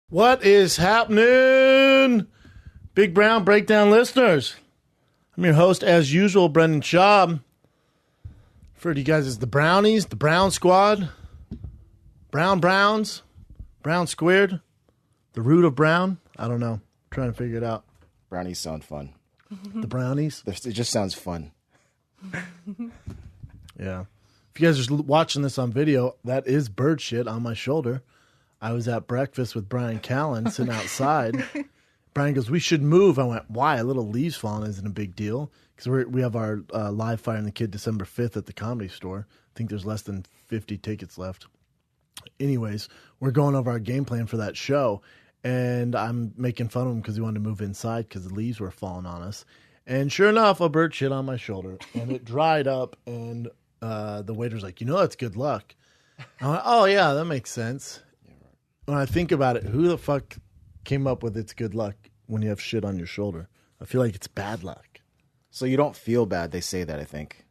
What is happening, Big Brown Breakdown listeners? I'm your host, as usual, Brendan Schaub. Refer to you guys as the Brownies, the Brown Squad, Browns, Brown Squared, the root of Brown. I don't know. I'm trying to figure it out. Brownies sound fun. The Brownies? It just sounds fun. Yeah. If you guys are watching this on video, that is bird shit on my shoulder. I was at breakfast with Brian Callen sitting outside. Brian goes, "We should move." I went, "Why? A little leaves falling isn't a big deal." Because we have our live Fire and the Kid December 5th at the Comedy Store. I think there's less than 50 tickets left. Anyways, we're going over our game plan for that show. And I'm making fun of him because he wanted to move inside because the leaves were falling on us. And sure enough, a bird shit on my shoulder. And it dried up. And the waiter's like, that's good luck. I went, oh, yeah, that makes sense. When I think about it, who the fuck came up with it's good luck when you have shit on your shoulder? I feel like it's bad luck. So you don't feel bad, they say that, I think.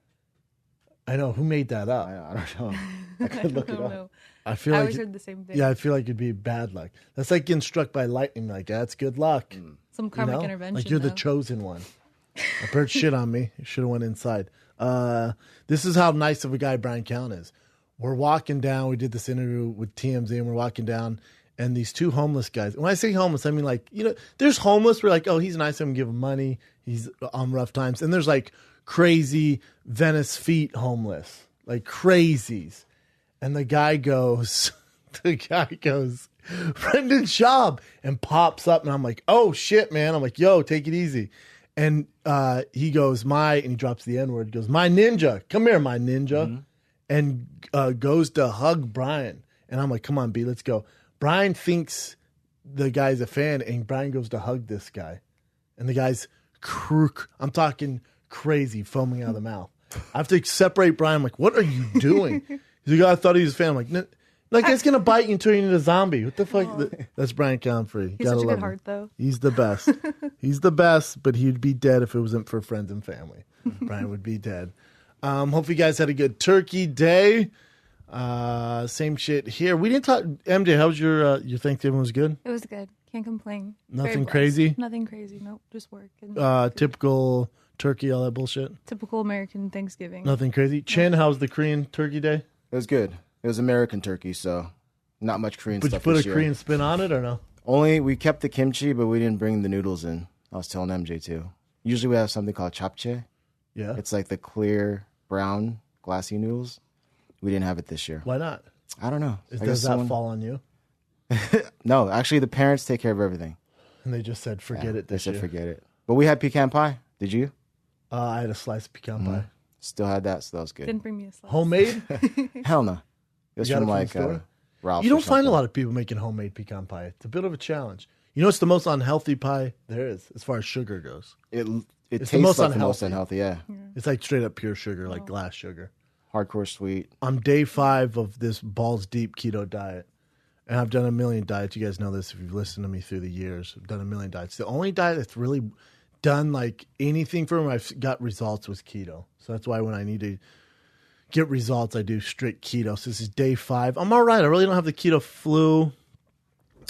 I know. Who made that up? I don't know. I could look it up. Know. I feel I like always heard the same thing. Yeah, I feel like it'd be bad luck. That's like getting struck by lightning. Like, that's good luck. Some karmic intervention. Like you're the chosen one. A bird shit on me. You should have went inside. This is how nice of a guy Brian Callen is. We're walking down. We did this interview with TMZ, and we're walking down, and these two homeless guys. When I say homeless, I mean like, there's homeless. We're like, oh, he's nice. I'm gonna give him money. He's on rough times. And there's like crazy Venice feet homeless, like crazies. And the guy goes, Brendan Schaub, and pops up, and I'm like, oh shit, man. I'm like, yo, take it easy. And he goes, and he drops the N-word. He goes, my ninja, come here, my ninja. Mm-hmm. And goes to hug Brian. And I'm like, come on, B, let's go. Brian thinks the guy's a fan, and Brian goes to hug this guy. And the guy's I'm talking crazy, foaming out of the mouth. I have to separate Brian. I'm like, what are you doing? He's like, I thought he was a fan. I'm like, it's going to bite you and turn you into a zombie. What the fuck? Oh. That's Brian Callen for you. He's such a good heart, though. He's the best. He's the best, but he'd be dead if it wasn't for friends and family. Brian would be dead. Hope you guys had a good Turkey Day. Same shit here. We didn't talk. MJ, how was your Thanksgiving? Was good? It was good. Can't complain. Nothing crazy? Nothing crazy. Nope. Just work. Typical turkey, all that bullshit? Typical American Thanksgiving. Nothing crazy? Chin, how was the Korean Turkey Day? It was good. It was American turkey, so not much Korean stuff. But you put a Korean spin on it or no? Only we kept the kimchi, but we didn't bring the noodles in. I was telling MJ too. Usually we have something called japchae. Yeah. It's like the clear brown glassy noodles. We didn't have it this year. Why not? I don't know. Does that fall on you? No, actually the parents take care of everything. And they just said, forget it this year. They said, forget it. But we had pecan pie. Did you? I had a slice of pecan pie. Still had that, so that was good. Didn't bring me a slice. Homemade? Hell no. It was from like Ralph's. You don't find a lot of people making homemade pecan pie. It's a bit of a challenge. It's the most unhealthy pie there is as far as sugar goes. It tastes the most unhealthy, yeah. It's like straight up pure sugar, like glass sugar. Hardcore sweet. I'm day 5 of this balls deep keto diet. And I've done a million diets. You guys know this if you've listened to me through the years. I've done a million diets. The only diet that's really done like anything for me, I've got results with keto. So that's why when I need to get results, I do strict keto. So this is day 5. I'm all right. I really don't have the keto flu.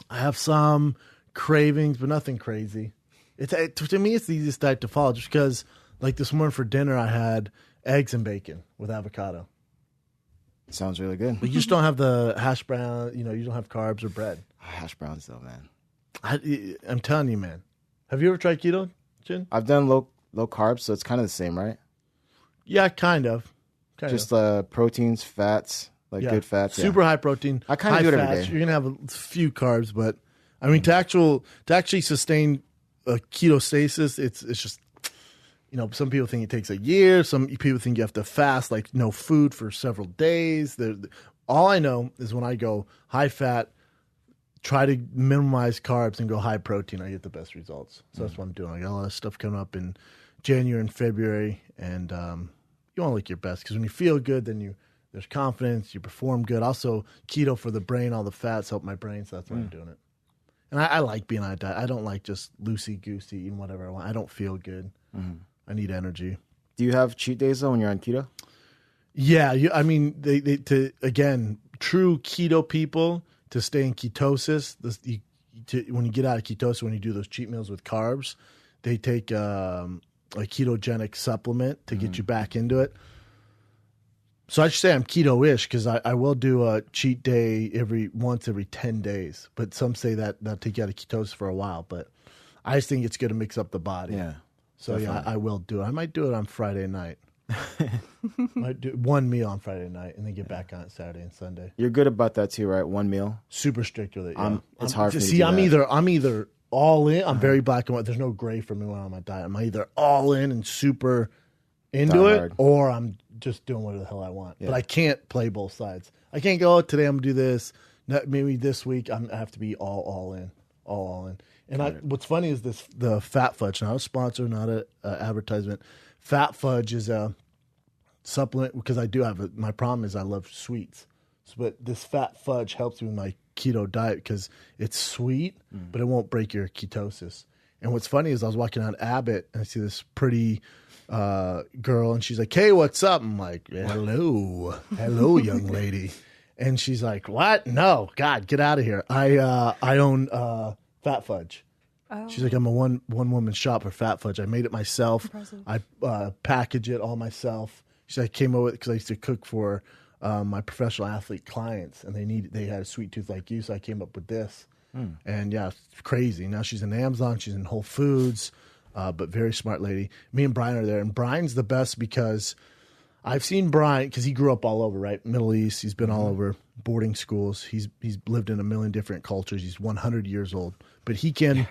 I have some cravings, but nothing crazy. To me, it's the easiest diet to follow just because, like this morning for dinner, I had eggs and bacon with avocado. Sounds really good. But you just don't have the hash brown, you don't have carbs or bread. Hash browns though, man. I'm telling you, man. Have you ever tried keto, Chin? I've done low carbs, so it's kind of the same, right? Yeah, kind of. Just proteins, fats, good fats. Super high protein. I kind of do it every day. You're going to have a few carbs, but I mean, to actually sustain a ketostasis, it's just, some people think it takes a year. Some people think you have to fast, like no food for several days. All I know is when I go high fat, try to minimize carbs and go high protein, I get the best results. So that's what I'm doing. I got a lot of stuff coming up in January and February, and you want to look your best because when you feel good, then there's confidence, you perform good. Also, keto for the brain, all the fats help my brain, so that's why I'm doing it. And I like being on a diet. I don't like just loosey-goosey eating whatever I want. I don't feel good. Mm-hmm. I need energy. Do you have cheat days though when you're on keto? Yeah, I mean, true keto people to stay in ketosis, you when you get out of ketosis, when you do those cheat meals with carbs, they take a ketogenic supplement to get you back into it. So I should say I'm keto-ish because I will do a cheat day once every 10 days. But some say that'll take you out of ketosis for a while. But I just think it's good to mix up the body. Yeah. So definitely. I will do it. I might do it on Friday night. Might do one meal on Friday night and then get back on it Saturday and Sunday. You're good about that too, right? One meal. Super strict with it. Yeah. It's hard for me to see. do I'm that. either all in. I'm very black and white. There's no gray for me when I'm on my diet. I'm either all in and super into it, or I'm just doing whatever the hell I want. Yeah. But I can't play both sides. I can't go, today I'm gonna do this. Maybe this week I have to be all in. And what's funny is the Fat Fudge, not a sponsor, not an advertisement. Fat Fudge is a supplement because I do have my problem is I love sweets. But this Fat Fudge helps me with my keto diet because it's sweet, but it won't break your ketosis. And what's funny is I was walking on Abbott and I see this pretty girl and she's like, "Hey, what's up?" I'm like, hello, young lady. And she's like, "What? No, God, get out of here. I own Fat Fudge." Oh. She's like, "I'm a one woman shop for Fat Fudge. I made it myself. Impressive. I package it all myself." She's like, "I came up with it because I used to cook for my professional athlete clients, and they had a sweet tooth like you, so I came up with this." And yeah, it's crazy. Now she's in Amazon, she's in Whole Foods, but very smart lady. Me and Brian are there, and Brian's the best because I've seen Brian because he grew up all over, right? Middle East. He's been all over boarding schools. He's lived in a million different cultures. He's 100 years old, but he can.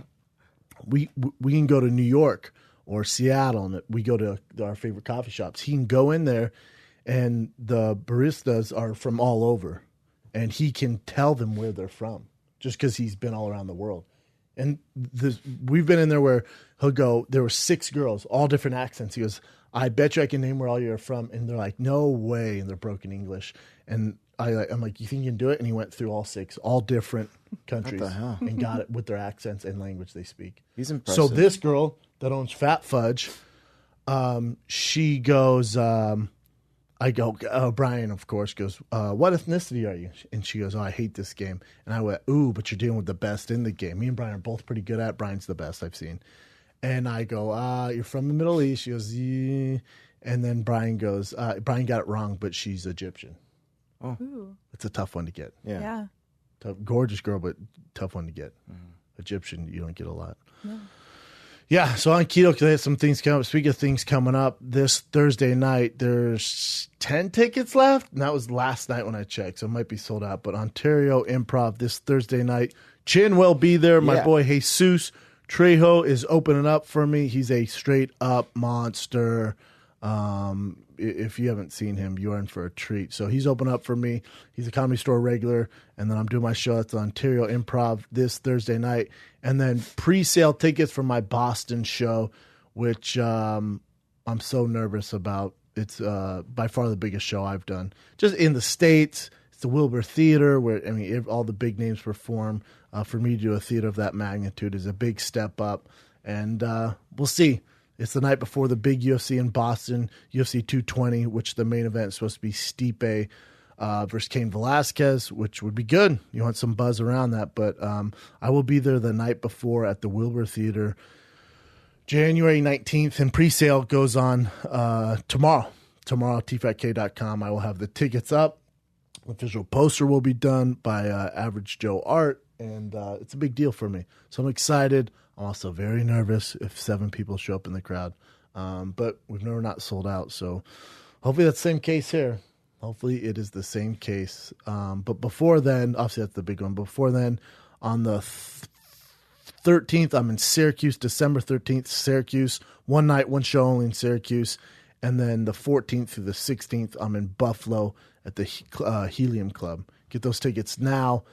We can go to New York or Seattle, and we go to our favorite coffee shops. He can go in there, and the baristas are from all over, and he can tell them where they're from just because he's been all around the world. And we've been in there where he'll go, there were 6 girls, all different accents. He goes, "I bet you I can name where all you're from." And they're like, "No way." And they're broken English. And I'm like, "You think you can do it?" And he went through all 6, all different countries, What the hell? and got it with their accents and language they speak. He's impressive. So this girl that owns Fat Fudge, she goes, I go, Brian, of course, goes, "What ethnicity are you?" And she goes, "Oh, I hate this game." And I went, "Ooh, but you're dealing with the best in the game." Me and Brian are both pretty good at it. Brian's the best I've seen. And I go, "You're from the Middle East." She goes, "Yeah." And then Brian goes, Brian got it wrong, but she's Egyptian. Oh, Ooh. It's a tough one to get. Yeah. Tough, gorgeous girl, but tough one to get. Egyptian, you don't get a lot. No. Yeah, so on keto, because I have some things coming up. Speaking of things coming up, this Thursday night, there's 10 tickets left. And that was last night when I checked, so it might be sold out. But Ontario Improv this Thursday night. Chin will be there. My boy Jesus Trejo is opening up for me. He's a straight-up monster. If you haven't seen him, you're in for a treat. So he's opening up for me. He's a Comedy Store regular. And then I'm doing my show at the Ontario Improv this Thursday night. And then pre-sale tickets for my Boston show, which I'm so nervous about. It's by far the biggest show I've done. Just in the States, it's the Wilbur Theater, where all the big names perform. For me to do a theater of that magnitude is a big step up. And we'll see. It's the night before the big UFC in Boston, UFC 220, which the main event is supposed to be Stipe versus Cain Velasquez, which would be good. You want some buzz around that. But I will be there the night before at the Wilbur Theater, January 19th, and pre-sale goes on tomorrow. Tomorrow, tfatk.com. I will have the tickets up. Official poster will be done by Average Joe Art, and it's a big deal for me. So I'm excited. I'm also very nervous if 7 people show up in the crowd. But we've never not sold out. So hopefully that's the same case here. Hopefully it is the same case. But before then, obviously that's the big one. Before then, on the 13th, I'm in Syracuse, December 13th, Syracuse. One night, one show only in Syracuse. And then the 14th through the 16th, I'm in Buffalo at the Helium Club. Get those tickets now.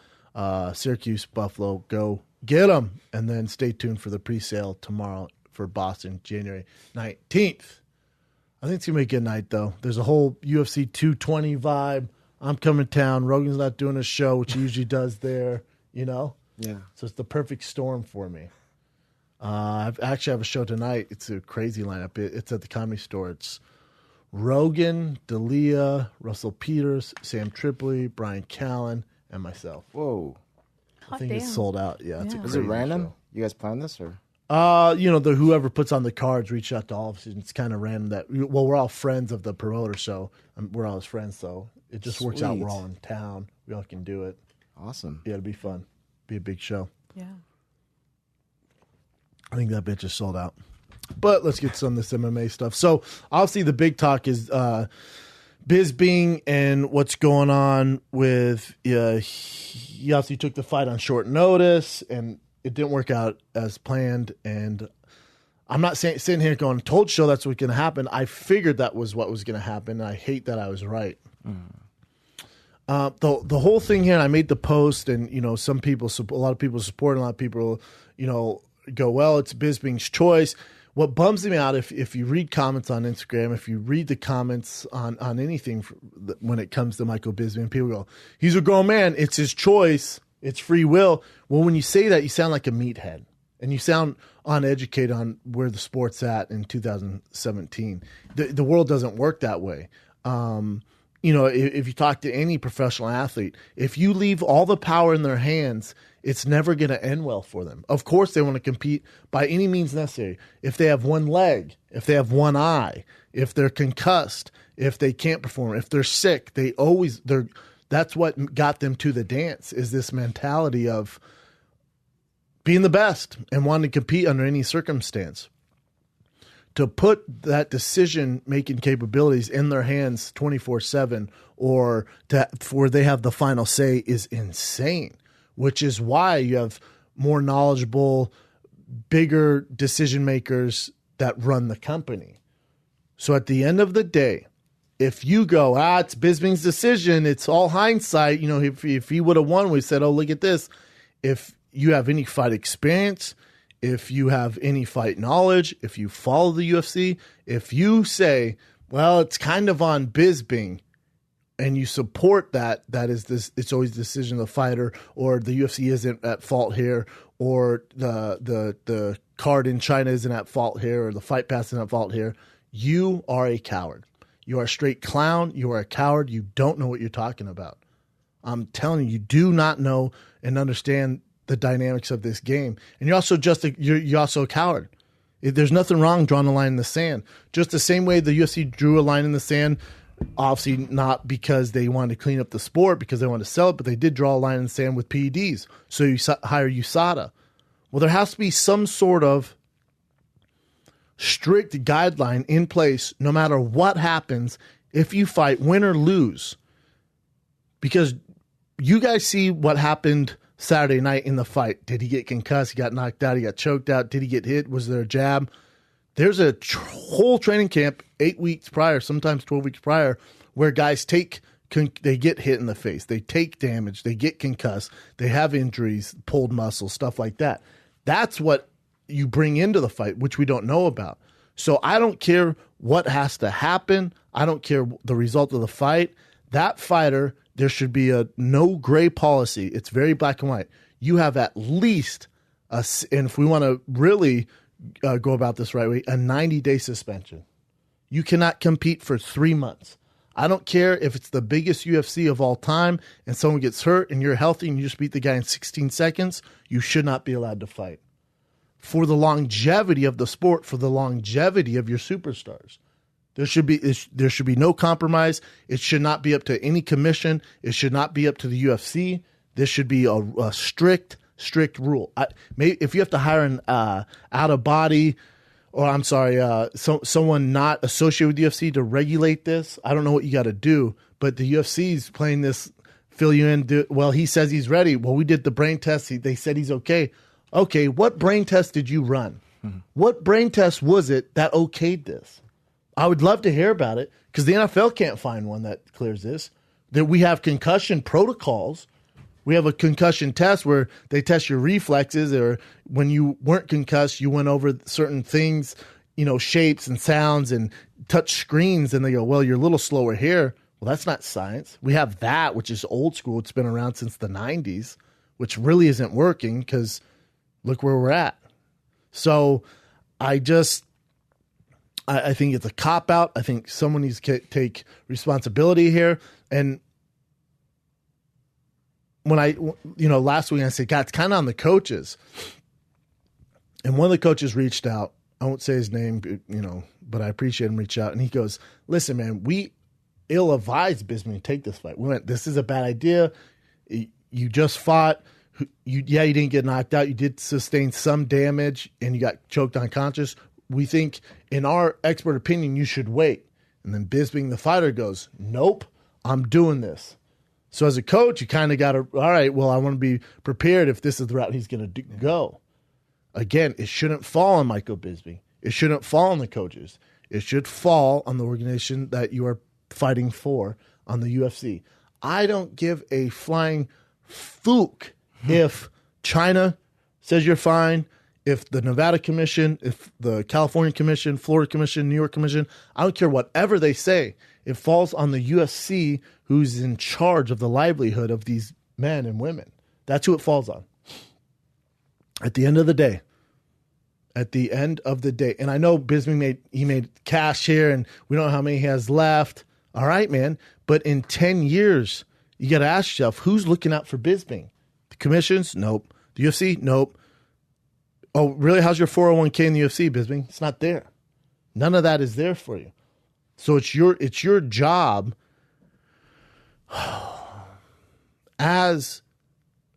Syracuse, Buffalo, go get them. And then stay tuned for the pre-sale tomorrow for Boston, January 19th. I think it's going to be a good night, though. There's a whole UFC 220 vibe. I'm coming to town. Rogan's not doing a show, which he usually does there, you know? Yeah. So it's the perfect storm for me. I actually have a show tonight. It's a crazy lineup. It's at the Comedy Store. It's Rogan, D'Elia, Russell Peters, Sam Tripoli, Brian Callen, and myself. Whoa. I think it's sold out. Yeah, it's a Is it crazy random? show. You guys plan this or? Whoever puts on the cards reached out to all of us. It's kind of random that we're all friends of the promoter, so we're all his friends. So it just works out. We're all in town. We all can do it. Awesome. Yeah, it'll be fun. Be a big show. Yeah. I think that bitch is sold out. But let's get some of this MMA stuff. So obviously the big talk is Bisping and what's going on with. He obviously took the fight on short notice and it didn't work out as planned, and I'm not sitting here going, told show that's what's going to happen. I figured that was what was going to happen, and I hate that I was right. The whole thing here, and I made the post, and a lot of people support, and a lot of people, go, well, it's Bisping's choice. What bums me out, if you read comments on Instagram, if you read the comments on anything when it comes to Michael Bisping, people go, he's a grown man, it's his choice. It's free will. Well, when you say that, you sound like a meathead, and you sound uneducated on where the sport's at in 2017. The world doesn't work that way. If you talk to any professional athlete, if you leave all the power in their hands, it's never going to end well for them. Of course, they want to compete by any means necessary. If they have one leg, if they have one eye, if they're concussed, if they can't perform, if they're sick, that's what got them to the dance, is this mentality of being the best and wanting to compete under any circumstance. To put that decision-making capabilities in their hands 24/7 or where they have the final say is insane, which is why you have more knowledgeable, bigger decision-makers that run the company. So at the end of the day, if you go, it's Bisping's decision, it's all hindsight. If he would have won, we said, oh, look at this. If you have any fight experience, if you have any fight knowledge, if you follow the UFC, if you say, well, it's kind of on Bisping, and you support that is this, it's always the decision of the fighter, or the UFC isn't at fault here, or the card in China isn't at fault here, or the fight pass isn't at fault here, you are a coward. You are a straight clown. You are a coward. You don't know what you're talking about. I'm telling you, you do not know and understand the dynamics of this game. And you're also you're also a coward. There's nothing wrong drawing a line in the sand. Just the same way the UFC drew a line in the sand, obviously not because they wanted to clean up the sport, because they wanted to sell it, but they did draw a line in the sand with PEDs. So you hire USADA. Well, there has to be some sort of strict guideline in place no matter what happens if you fight, win or lose. Because you guys see what happened Saturday night in the fight. Did he get concussed? He got knocked out? He got choked out? Did he get hit? Was there a jab? There's a whole training camp 8 weeks prior, sometimes 12 weeks prior, where guys they get hit in the face. They take damage. They get concussed. They have injuries, pulled muscles, stuff like that. That's what you bring into the fight, which we don't know about. So I don't care what has to happen. I don't care the result of the fight. That fighter, there should be a no gray policy. It's very black and white. You have at least, and if we want to really go about this right way, a 90-day suspension. You cannot compete for 3 months. I don't care if it's the biggest UFC of all time and someone gets hurt and you're healthy and you just beat the guy in 16 seconds, you should not be allowed to fight. For the longevity of the sport, for the longevity of your superstars. There should be no compromise. It should not be up to any commission. It should not be up to the UFC. This should be a strict rule. If you have to hire an out-of-body, or I'm sorry, someone not associated with the UFC to regulate this, I don't know what you got to do. But the UFC's playing this, fill you in. Well, he says he's ready. Well, we did the brain test. They said he's okay. Okay, what brain test did you run? Mm-hmm. What brain test was it that okayed this? I would love to hear about it, because the NFL can't find one that clears this. That we have concussion protocols. We have a concussion test where they test your reflexes, or when you weren't concussed, you went over certain things, shapes and sounds and touch screens, and they go, well, you're a little slower here. Well, that's not science. We have that, which is old school. It's been around since the 90s, which really isn't working, because look where we're at. So I think it's a cop-out. I think someone needs to take responsibility here. And last week I said, God, it's kind of on the coaches. And one of the coaches reached out. I won't say his name, but I appreciate him reach out. And he goes, listen, man, we ill-advised Bisping to take this fight. We went, this is a bad idea. You just fought. You didn't get knocked out. You did sustain some damage, and you got choked unconscious. We think, in our expert opinion, you should wait. And then Bisping, the fighter, goes, nope, I'm doing this. So as a coach, you kind of got to, all right, well, I want to be prepared if this is the route he's going to go. Again, it shouldn't fall on Michael Bisping. It shouldn't fall on the coaches. It should fall on the organization that you are fighting for, on the UFC. I don't give a flying fook if China says you're fine, if the Nevada Commission, if the California Commission, Florida Commission, New York Commission, I don't care whatever they say. It falls on the UFC, who's in charge of the livelihood of these men and women. That's who it falls on. At the end of the day. And I know Bisping made cash here, and we don't know how many he has left. All right, man. But in 10 years, you got to ask yourself, who's looking out for Bisping? The commissions? Nope. The UFC? Nope. Oh, really? How's your 401k in the UFC, Bisping? It's not there. None of that is there for you. So it's your job as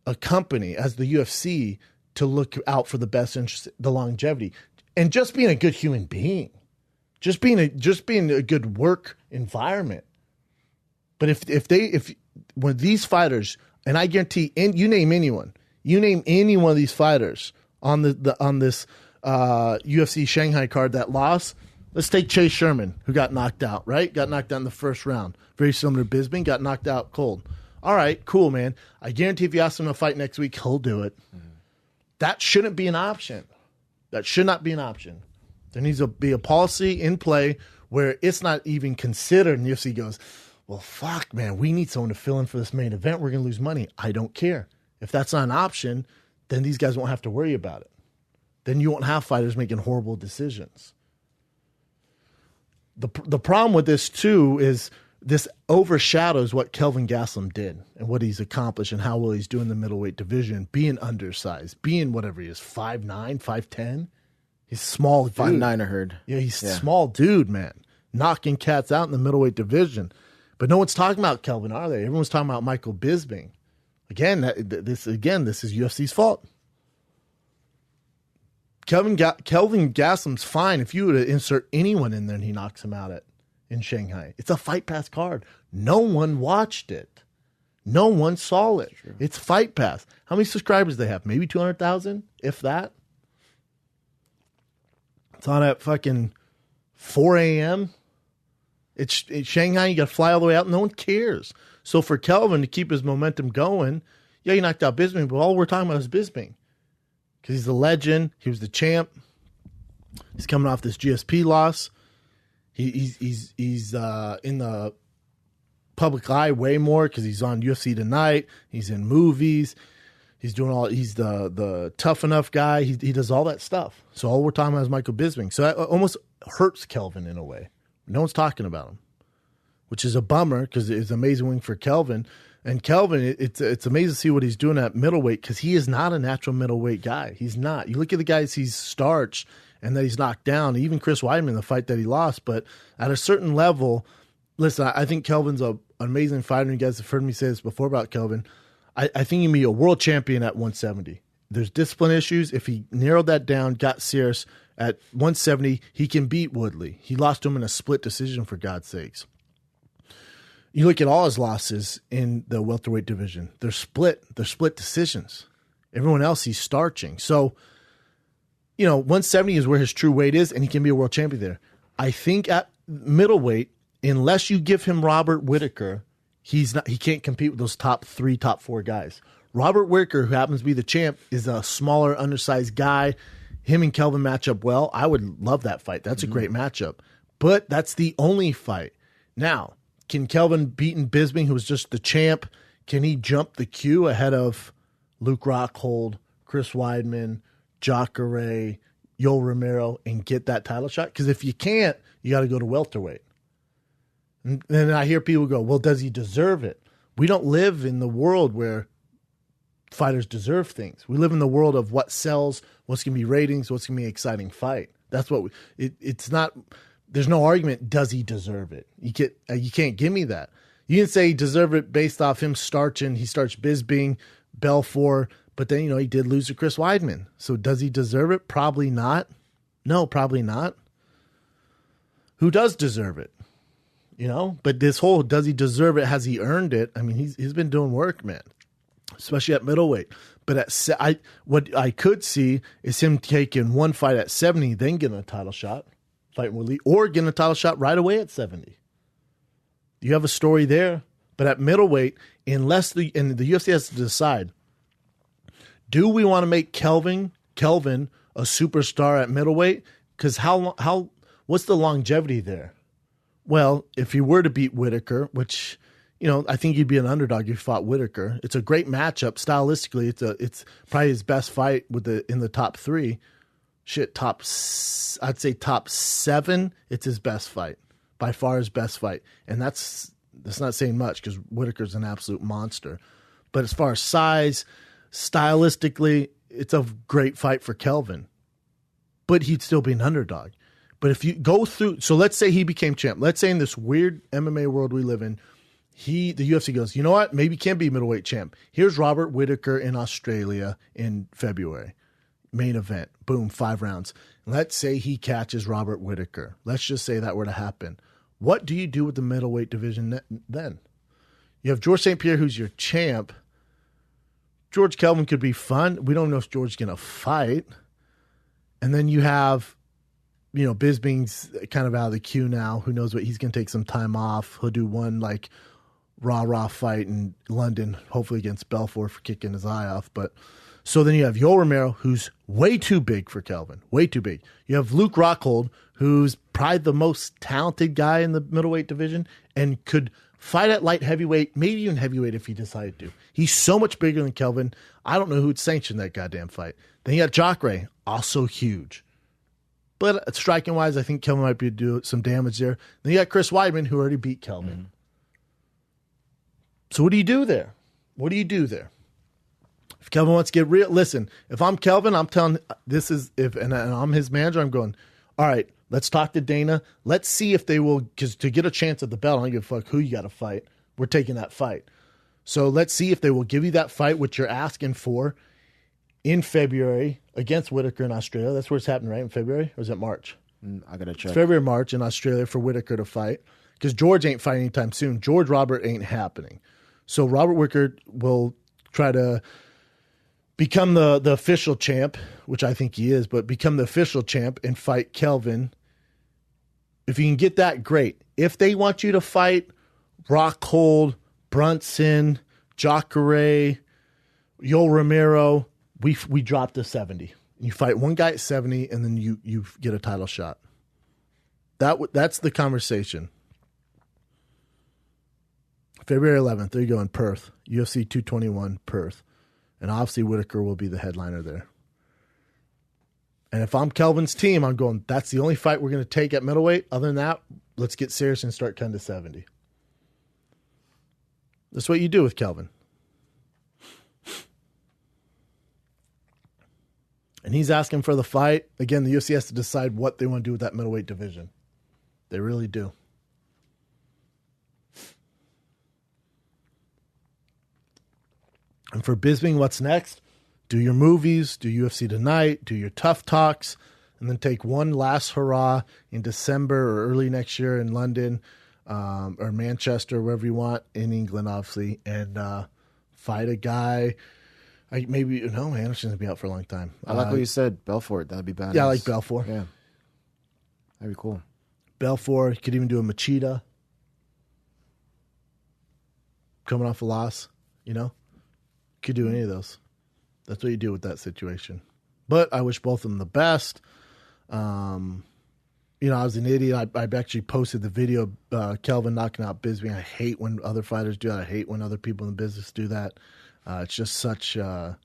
a company, as the UFC, to look out for the best interest, the longevity, and just being a good human being, just being a good work environment. But if when these fighters, and I guarantee, you name any one of these fighters on this UFC Shanghai card that lost. Let's take Chase Sherman, who got knocked out. Right, got knocked out in the first round. Very similar to Bisping, got knocked out cold. All right, cool, man. I guarantee if you ask him to fight next week, he'll do it. Mm-hmm. That shouldn't be an option. That should not be an option. There needs to be a policy in play where it's not even considered, and the UFC goes, well, fuck, man, we need someone to fill in for this main event. We're going to lose money. I don't care. If that's not an option, then these guys won't have to worry about it. Then you won't have fighters making horrible decisions. The problem with this, too, is this overshadows what Kelvin Gastelum did and what he's accomplished and how well he's doing in the middleweight division, being undersized, being whatever he is, 5'9", 5'10". He's small dude. 5'9", I heard. Yeah, he's a small dude, man. Knocking cats out in the middleweight division. But no one's talking about Kelvin, are they? Everyone's talking about Michael Bisping. Again, this is UFC's fault. Kelvin Gastelum's fine if you were to insert anyone in there and he knocks him out in Shanghai. It's a Fight Pass card. No one watched it. No one saw it. Sure. It's Fight Pass. How many subscribers do they have? Maybe 200,000, if that. It's on at fucking 4 a.m. It's Shanghai. You got to fly all the way out. No one cares. So for Kelvin to keep his momentum going, he knocked out Bisping, but all we're talking about is Bisping. Because he's the legend. He was the champ. He's coming off this GSP loss. He's in the public eye way more because he's on UFC Tonight. He's in movies. He's doing he's the tough enough guy. He does all that stuff. So all we're talking about is Michael Bisping. So that almost hurts Kelvin in a way. No one's talking about him, which is a bummer because it's an amazing win for Kelvin. And Kelvin, it's amazing to see what he's doing at middleweight because he is not a natural middleweight guy. He's not. You look at the guys he's starched and that he's knocked down, even Chris Weidman, the fight that he lost. But at a certain level, listen, I think Kelvin's an amazing fighter. You guys have heard me say this before about Kelvin. I think he can be a world champion at 170. There's discipline issues. If he narrowed that down, got serious at 170, he can beat Woodley. He lost to him in a split decision, for God's sakes. You look at all his losses in the welterweight division. They're split decisions. Everyone else he's starching. So, 170 is where his true weight is, and he can be a world champion there. I think at middleweight, unless you give him Robert Whittaker, he can't compete with those top 3, top 4 guys. Robert Whittaker, who happens to be the champ, is a smaller, undersized guy. Him and Kelvin match up well. I would love that fight. That's a great matchup. But that's the only fight. Now, can Kelvin beat Bisping, who was just the champ? Can he jump the queue ahead of Luke Rockhold, Chris Weidman, Jacare, Yoel Romero, and get that title shot? Because if you can't, you got to go to welterweight. And then I hear people go, well, does he deserve it? We don't live in the world where fighters deserve things. We live in the world of what sells, what's going to be ratings, what's going to be an exciting fight. That's what it's not. There's no argument. Does he deserve it? You can't give me that. You can say he deserved it based off him starching. He starched Bisping, Belfort, but then he did lose to Chris Weidman. So does he deserve it? Probably not. No, probably not. Who does deserve it? But this whole does he deserve it? Has he earned it? I mean, he's been doing work, man, especially at middleweight. But what I could see is him taking one fight at 70, then getting a title shot, fighting Woodley, or getting a title shot right away at 70. You have a story there. But at middleweight, unless the UFC has to decide, do we want to make Kelvin a superstar at middleweight? Because what's the longevity there? Well, if he were to beat Whitaker, which I think he'd be an underdog if he fought Whitaker. It's a great matchup stylistically. It's probably his best fight in the top 3. I'd say top 7. It's his best fight, by far his best fight, and that's not saying much because Whitaker's an absolute monster. But as far as size, stylistically, it's a great fight for Kelvin. But he'd still be an underdog. But if you go through, so let's say he became champ. Let's say in this weird MMA world we live in, the UFC goes, you know what? Maybe he can't be middleweight champ. Here's Robert Whitaker in Australia in February. Main event. Boom, 5 rounds. Let's say he catches Robert Whitaker. Let's just say that were to happen. What do you do with the middleweight division then? You have George St. Pierre, who's your champ. George Kelvin could be fun. We don't know if George's going to fight. And then you have, Bisping's kind of out of the queue now. Who knows what? He's going to take some time off. He'll do one raw fight in London, hopefully against Belfort for kicking his eye off. But so then you have Yoel Romero, who's way too big for Kelvin, way too big. You have Luke Rockhold, who's probably the most talented guy in the middleweight division and could fight at light heavyweight, maybe even heavyweight if he decided to. He's so much bigger than Kelvin. I don't know who would sanction that goddamn fight. Then you got Jacare, also huge. But striking wise, I think Kelvin might be do some damage there. Then you got Chris Weidman, who already beat Kelvin. Mm-hmm. So what do you do there? If Kelvin wants to get real, listen, if I'm Kelvin, I'm telling and I'm his manager, I'm going, all right, let's talk to Dana. Let's see if they will, because to get a chance at the belt, I don't give a fuck who you got to fight. We're taking that fight. So let's see if they will give you that fight, which you're asking for, in February against Whitaker in Australia. That's where it's happening, right? In February? Or is it March? I got to check. It's February, March in Australia for Whitaker to fight. Because George ain't fighting anytime soon. George Robert ain't happening. So Robert Whitaker will try to become the official champ, which I think he is, but become the official champ and fight Kelvin. If you can get that, great. If they want you to fight Rockhold, Brunson, Jacare, Yoel Romero, we drop to 70. You fight one guy at 70, and then you get a title shot. That's the conversation. February 11th, there you go in Perth, UFC 221 Perth. And obviously Whitaker will be the headliner there. And if I'm Kelvin's team, I'm going, that's the only fight we're going to take at middleweight. Other than that, let's get serious and start 10 to 70. That's what you do with Kelvin. And he's asking for the fight. Again, the UFC has to decide what they want to do with that middleweight division. They really do. And for Bisping, what's next? Do your movies, do UFC Tonight, do your tough talks, and then take one last hurrah in December or early next year in London or Manchester, wherever you want, in England, obviously, and fight a guy. Anderson's going to be out for a long time. I like what you said, Belfort. That would be badass. Yeah, I like Belfort. Yeah. That'd be cool. Belfort. You could even do a Machida. Coming off a loss, Could do any of those. That's what you do with that situation. But I wish both of them the best. I was an idiot. I actually posted the video of Kelvin knocking out Bisping. I hate when other fighters do that. I hate when other people in the business do that. It's just such, I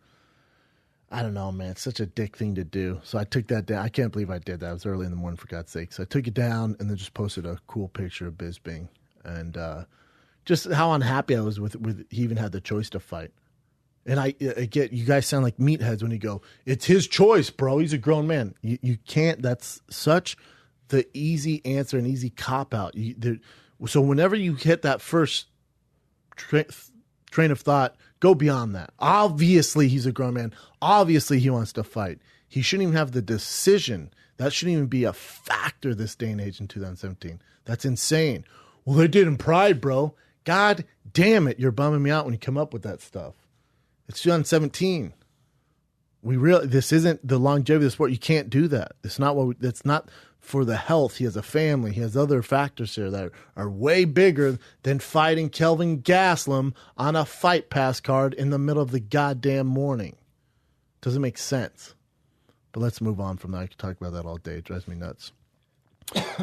don't know, man. It's such a dick thing to do. So I took that down. I can't believe I did that. It was early in the morning, for God's sake. So I took it down and then just posted a cool picture of Bisping. And just how unhappy I was with he even had the choice to fight. And I get, you guys sound like meatheads when you go, it's his choice, bro. He's a grown man. You can't, that's such the easy answer and easy cop out. So whenever you hit that first train of thought, go beyond that. Obviously, he's a grown man. Obviously, he wants to fight. He shouldn't even have the decision. That shouldn't even be a factor this day and age in 2017. That's insane. Well, they did in Pride, bro. God damn it, you're bumming me out when you come up with that stuff. It's 2017. This isn't the longevity of the sport. You can't do that. It's not for the health. He has a family. He has other factors here that are way bigger than fighting Kelvin Gastelum on a fight pass card in the middle of the goddamn morning. Doesn't make sense. But let's move on from that. I could talk about that all day. It drives me nuts.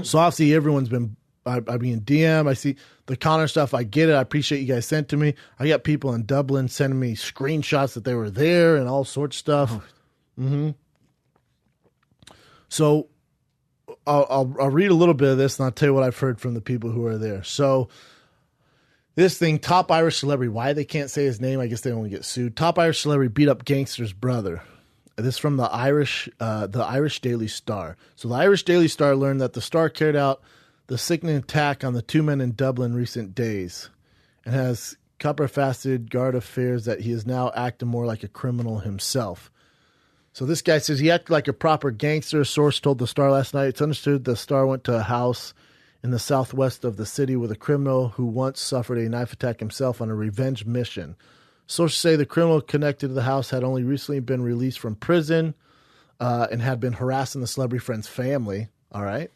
So obviously everyone's been, I mean, DM. I see the Conor stuff. I get it. I appreciate you guys sent to me. I got people in Dublin sending me screenshots that they were there and all sorts of stuff. Mm-hmm. So I'll read a little bit of this and I'll tell you what I've heard from the people who are there. So this thing, top Irish celebrity. Why they can't say his name? I guess they don't want to get sued. Top Irish celebrity beat up gangster's brother. This is from the Irish Daily Star. So the Irish Daily Star learned that the Star carried out the sickening attack on the two men in Dublin in recent days and has copper-fasted Garda fears that he is now acting more like a criminal himself. So this guy says he acted like a proper gangster. A source told the Star last night. It's understood the Star went to a house in the southwest of the city with a criminal who once suffered a knife attack himself on a revenge mission. Sources say the criminal connected to the house had only recently been released from prison and had been harassing the celebrity friend's family. All right.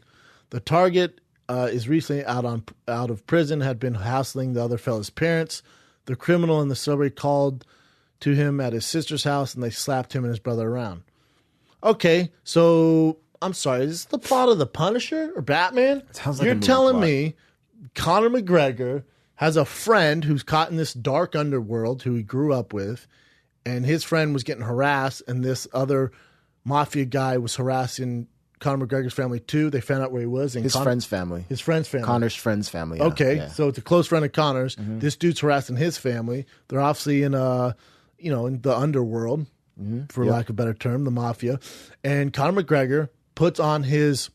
The target is recently out of prison, had been hassling the other fella's parents. The criminal and the celebrity called to him at his sister's house, and they slapped him and his brother around. Okay, so I'm sorry, is this the plot of The Punisher or Batman? Sounds like You're a movie telling plot. me Conor McGregor has a friend who's caught in this dark underworld who he grew up with, and his friend was getting harassed, and this other mafia guy was harassing Conor McGregor's family too. They found out where he was. And His friend's family. His friend's family. Connor's friend's family. Yeah. Okay, Yeah. so it's a close friend of Conor's. Mm-hmm. This dude's harassing his family. They're obviously in in the underworld, for lack of a better term, the mafia. And Conor McGregor puts on his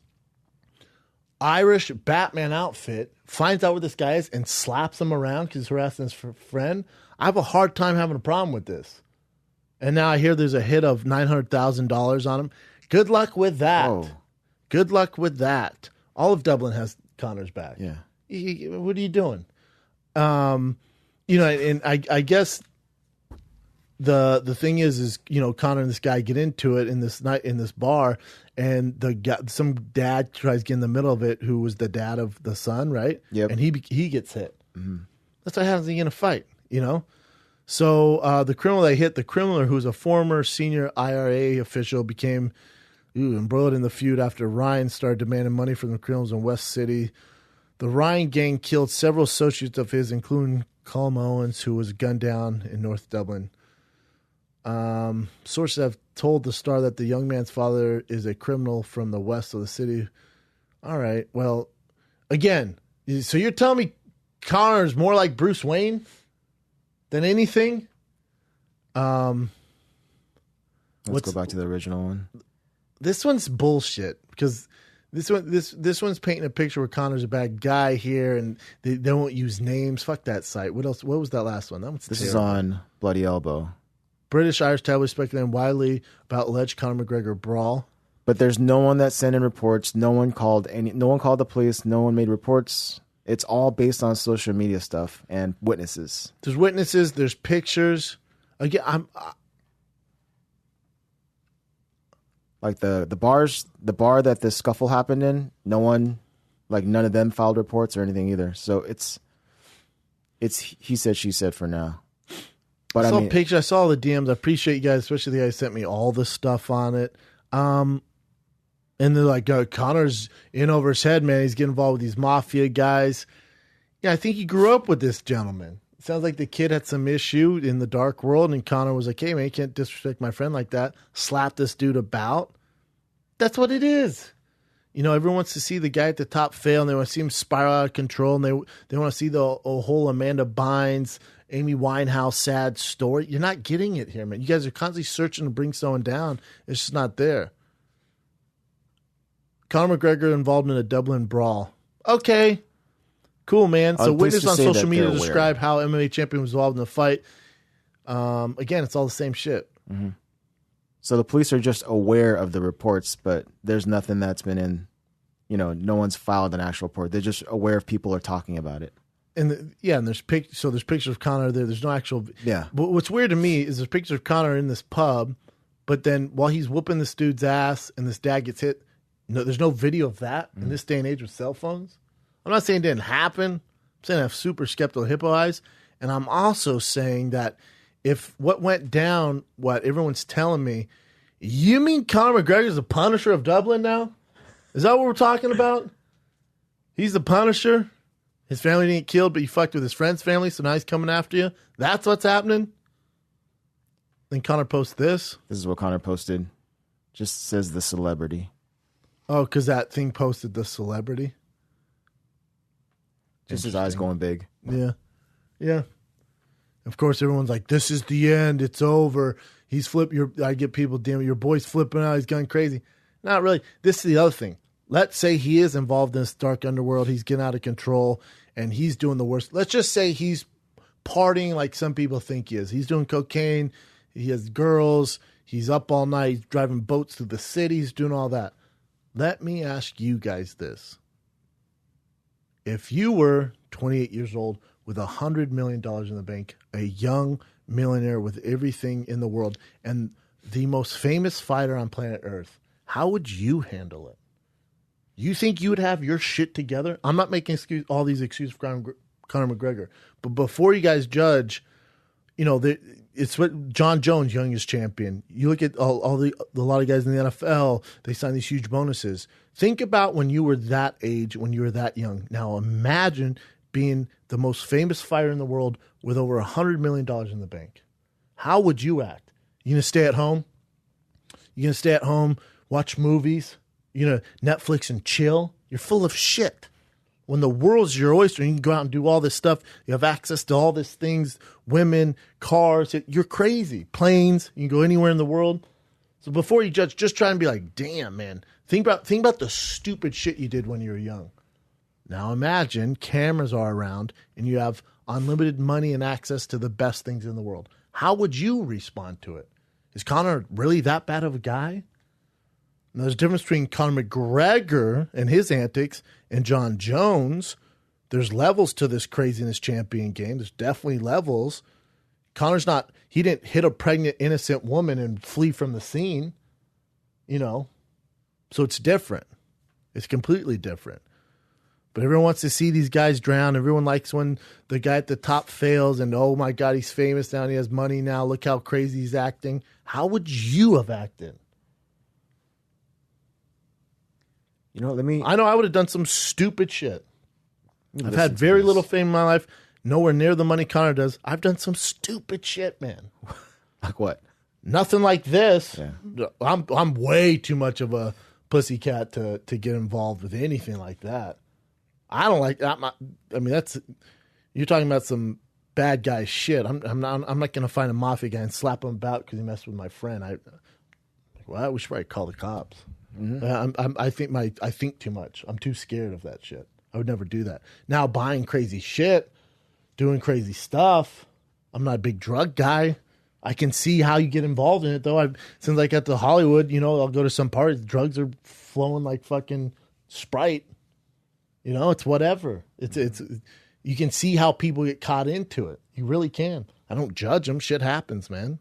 Irish Batman outfit, finds out where this guy is, and slaps him around because he's harassing his friend. I have a hard time having a problem with this. And now I hear there's a hit of $900,000 on him. Good luck with that. Whoa. Good luck with that. All of Dublin has Conor's back. Yeah. What are you doing? And I guess the thing is Conor and this guy get into it in this bar, and some dad tries to get in the middle of it, who was the dad of the son, right? Yep. And he gets hit. Mm-hmm. That's what happens in a fight, So the criminal who's a former senior IRA official, became embroiled in the feud after Ryan started demanding money from the criminals in West City. The Ryan gang killed several associates of his, including Colm Owens, who was gunned down in North Dublin. Sources have told the Star that the young man's father is a criminal from the west of the city. All right. Well, again, so you're telling me Conor is more like Bruce Wayne than anything? Let's go back to the original one. This one's bullshit, because this one's painting a picture where Conor's a bad guy here, and they won't use names. Fuck that site. What else? What was that last one? This is on Bloody Elbow. British Irish tabloids speculating widely about alleged Conor McGregor brawl. But there's no one that sent in reports. No one called the police. No one made reports. It's all based on social media stuff and witnesses. There's witnesses. There's pictures. Again, like the bar that the scuffle happened in. None of them filed reports or anything either. So it's he said, she said for now. But I saw pictures. I saw all the DMs. I appreciate you guys, especially the guys sent me all the stuff on it. And they're like, Conor's in over his head, man. He's getting involved with these mafia guys. Yeah, I think he grew up with this gentleman. It sounds like the kid had some issue in the dark world, and Conor was like, hey, man, you can't disrespect my friend like that. Slap this dude about. That's what it is. Everyone wants to see the guy at the top fail, and they want to see him spiral out of control, and they want to see the whole Amanda Bynes Amy Winehouse sad story. You're not getting it here, man. You guys are constantly searching to bring someone down. It's just not there. Conor McGregor involved in a Dublin brawl. Okay. Cool, man. So witness on social media describe how MMA champion was involved in the fight. Again, it's all the same shit. Mm-hmm. So the police are just aware of the reports, but there's nothing that's been in, no one's filed an actual report. They're just aware if people are talking about it. And and there's pictures of Conor there. There's no actual. Yeah. But what's weird to me is there's pictures of Conor in this pub, but then while he's whooping this dude's ass and this dad gets hit, there's no video of that in this day and age with cell phones. I'm not saying it didn't happen. I'm saying I have super skeptical hippo eyes. And I'm also saying that if what went down, what everyone's telling me, you mean Conor McGregor's the Punisher of Dublin now? Is that what we're talking about? He's the Punisher? His family didn't get killed, but he fucked with his friend's family, so now he's coming after you? That's what's happening? Then Conor posts this. This is what Conor posted. Just says the celebrity. Oh, because that thing posted the celebrity? Just his eyes going big. Yeah. Yeah. Of course, everyone's like, this is the end. It's over. He's I get people, damn it, your boy's flipping out. He's gone crazy. Not really. This is the other thing. Let's say he is involved in this dark underworld. He's getting out of control and he's doing the worst. Let's just say he's partying like some people think he is. He's doing cocaine. He has girls. He's up all night. He's driving boats through the city. He's doing all that. Let me ask you guys this. If you were 28 years old with $100 million in the bank, a young millionaire with everything in the world, and the most famous fighter on planet Earth, how would you handle it? You think you would have your shit together? I'm not making all these excuses for Conor McGregor, but before you guys judge, it's what John Jones, youngest champion. You look at a lot of guys in the NFL, they sign these huge bonuses. Think about when you were that age, when you were that young. Now imagine being the most famous fighter in the world with over $100 million in the bank. How would you act? You going to stay at home? You going to stay at home, watch movies? You going to Netflix and chill? You're full of shit. When the world's your oyster, you can go out and do all this stuff. You have access to all these things, women, cars. You're crazy. Planes. You can go anywhere in the world. So before you judge, just try and be like, damn, man. Think about the stupid shit you did when you were young. Now imagine cameras are around and you have unlimited money and access to the best things in the world. How would you respond to it? Is Conor really that bad of a guy? And there's a difference between Conor McGregor and his antics and John Jones. There's levels to this craziness champion game. There's definitely levels. Conor's not, he didn't hit a pregnant, innocent woman and flee from the scene, So it's different. It's completely different. But everyone wants to see these guys drown. Everyone likes when the guy at the top fails and, oh my God, he's famous now and he has money now. Look how crazy he's acting. How would you have acted? I know I would have done some stupid shit. I've had very little fame in my life, nowhere near the money Conor does. I've done some stupid shit, man. Like what? Nothing like this. Yeah. I'm way too much of a pussycat to get involved with anything like that. I don't like that. You're talking about some bad guy shit. I'm not going to find a mafia guy and slap him about because he messed with my friend. We should probably call the cops. Mm-hmm. I think too much. I'm too scared of that shit. I would never do that. Now buying crazy shit, doing crazy stuff. I'm not a big drug guy. I can see how you get involved in it though. Since I got to Hollywood, I'll go to some parties. Drugs are flowing like fucking Sprite. It's whatever. It's you can see how people get caught into it. You really can. I don't judge them. Shit happens, man.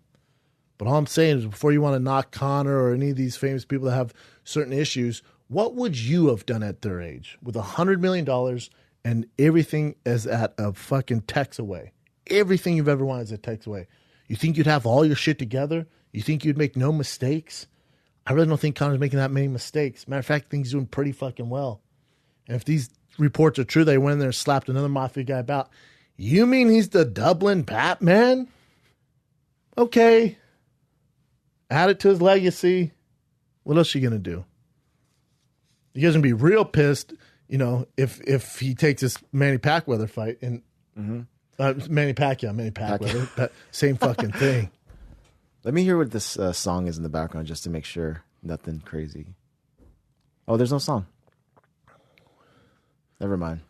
But all I'm saying is before you want to knock Conor or any of these famous people that have certain issues, what would you have done at their age with $100 million and everything is at a fucking text away? Everything you've ever wanted is a text away. You think you'd have all your shit together? You think you'd make no mistakes? I really don't think Conor's making that many mistakes. Matter of fact, I think he's doing pretty fucking well. And if these reports are true, they went in there and slapped another mafia guy about. You mean he's the Dublin Batman? Okay. Add it to his legacy. What else are you going to do? You guys are going to be real pissed, if he takes this Manny Pacquiao fight. And Manny Pacquiao. Same fucking thing. Let me hear what this song is in the background just to make sure nothing crazy. Oh, there's no song. Never mind.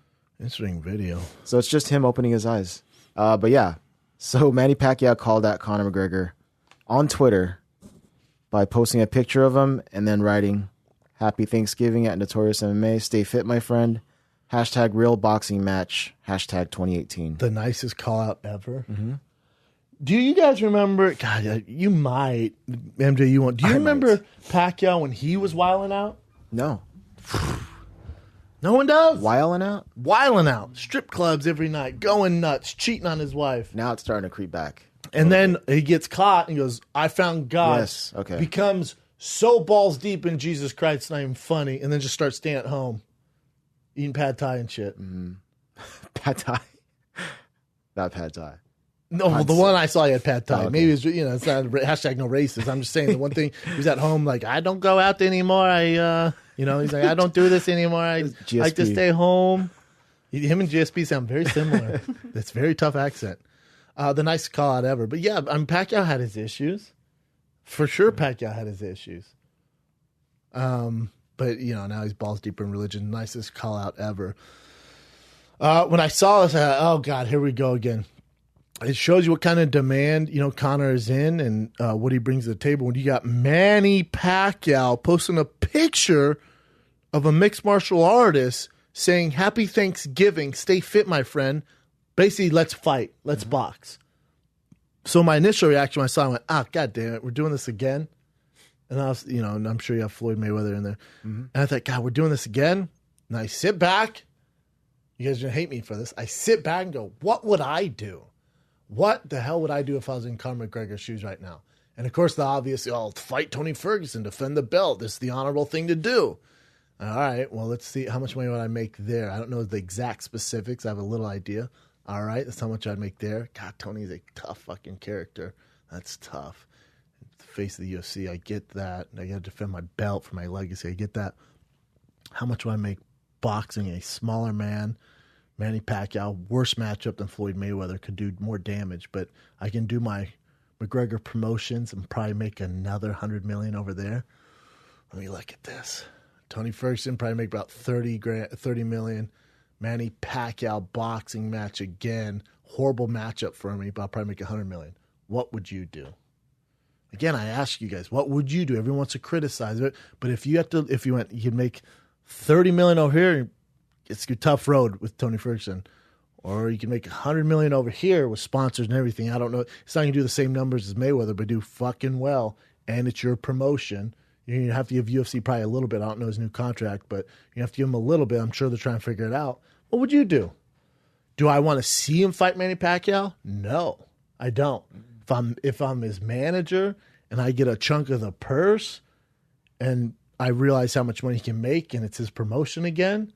Interesting video. So it's just him opening his eyes. But yeah, so Manny Pacquiao called out Conor McGregor on Twitter by posting a picture of him and then writing, "Happy Thanksgiving at Notorious MMA. Stay fit, my friend. Hashtag real boxing match. Hashtag 2018. The nicest call out ever. Mm-hmm. Do you guys remember? God, you might. MJ, you won't. Do you remember Pacquiao when he was wilding out? No. No one does. Wilding out? Wilding out. Strip clubs every night. Going nuts. Cheating on his wife. Now it's starting to creep back. And then he gets caught and goes, I found God. Yes, okay. Becomes so balls deep in Jesus Christ, it's not even funny. And then just starts staying at home. Eating pad thai and shit. Mm-hmm. Pad thai? Not pad thai. No, well, the one I saw, he had pad thai. Oh, okay. Maybe it's it's not hashtag no racist. I'm just saying the one thing, he was at home like, I don't go out anymore. He's like, I don't do this anymore. I like to stay home. Him and GSP sound very similar. That's very tough accent. The nicest call out ever. But yeah, Pacquiao had his issues. For sure, Pacquiao had his issues. But now he's balls deeper in religion. Nicest call out ever. When I saw this, oh God, here we go again. It shows you what kind of demand, Conor is in and what he brings to the table. When you got Manny Pacquiao posting a picture of a mixed martial artist saying, "Happy Thanksgiving, stay fit, my friend." Basically, let's fight, let's box. So my initial reaction when I saw it, I went, God damn it, we're doing this again. And I was, and I'm sure you have Floyd Mayweather in there. Mm-hmm. And I thought, God, we're doing this again. And I sit back. You guys are going to hate me for this. I sit back and go, what would I do? What the hell would I do if I was in Conor McGregor's shoes right now? And of course, the obvious, fight Tony Ferguson, defend the belt. This is the honorable thing to do. All right, well, let's see. How much money would I make there? I don't know the exact specifics. I have a little idea. All right, that's how much I'd make there. God, Tony's a tough fucking character. That's tough. The face of the UFC, I get that. I got to defend my belt for my legacy. I get that. How much would I make boxing a smaller man? Manny Pacquiao, worse matchup than Floyd Mayweather, could do more damage, but I can do my McGregor promotions and probably make another $100 million over there. Let me look at this. Tony Ferguson probably make about $30 million. Manny Pacquiao boxing match again. Horrible matchup for me, but I'll probably make $100 million. What would you do? Again, I ask you guys, what would you do? Everyone wants to criticize it, but if you could make $30 million over here, it's a tough road with Tony Ferguson. Or you can make $100 million over here with sponsors and everything. I don't know. It's not going to do the same numbers as Mayweather, but do fucking well. And it's your promotion. You have to give UFC probably a little bit. I don't know his new contract, but you have to give him a little bit. I'm sure they're trying to figure it out. What would you do? Do I want to see him fight Manny Pacquiao? No, I don't. If I'm his manager and I get a chunk of the purse and I realize how much money he can make and it's his promotion again,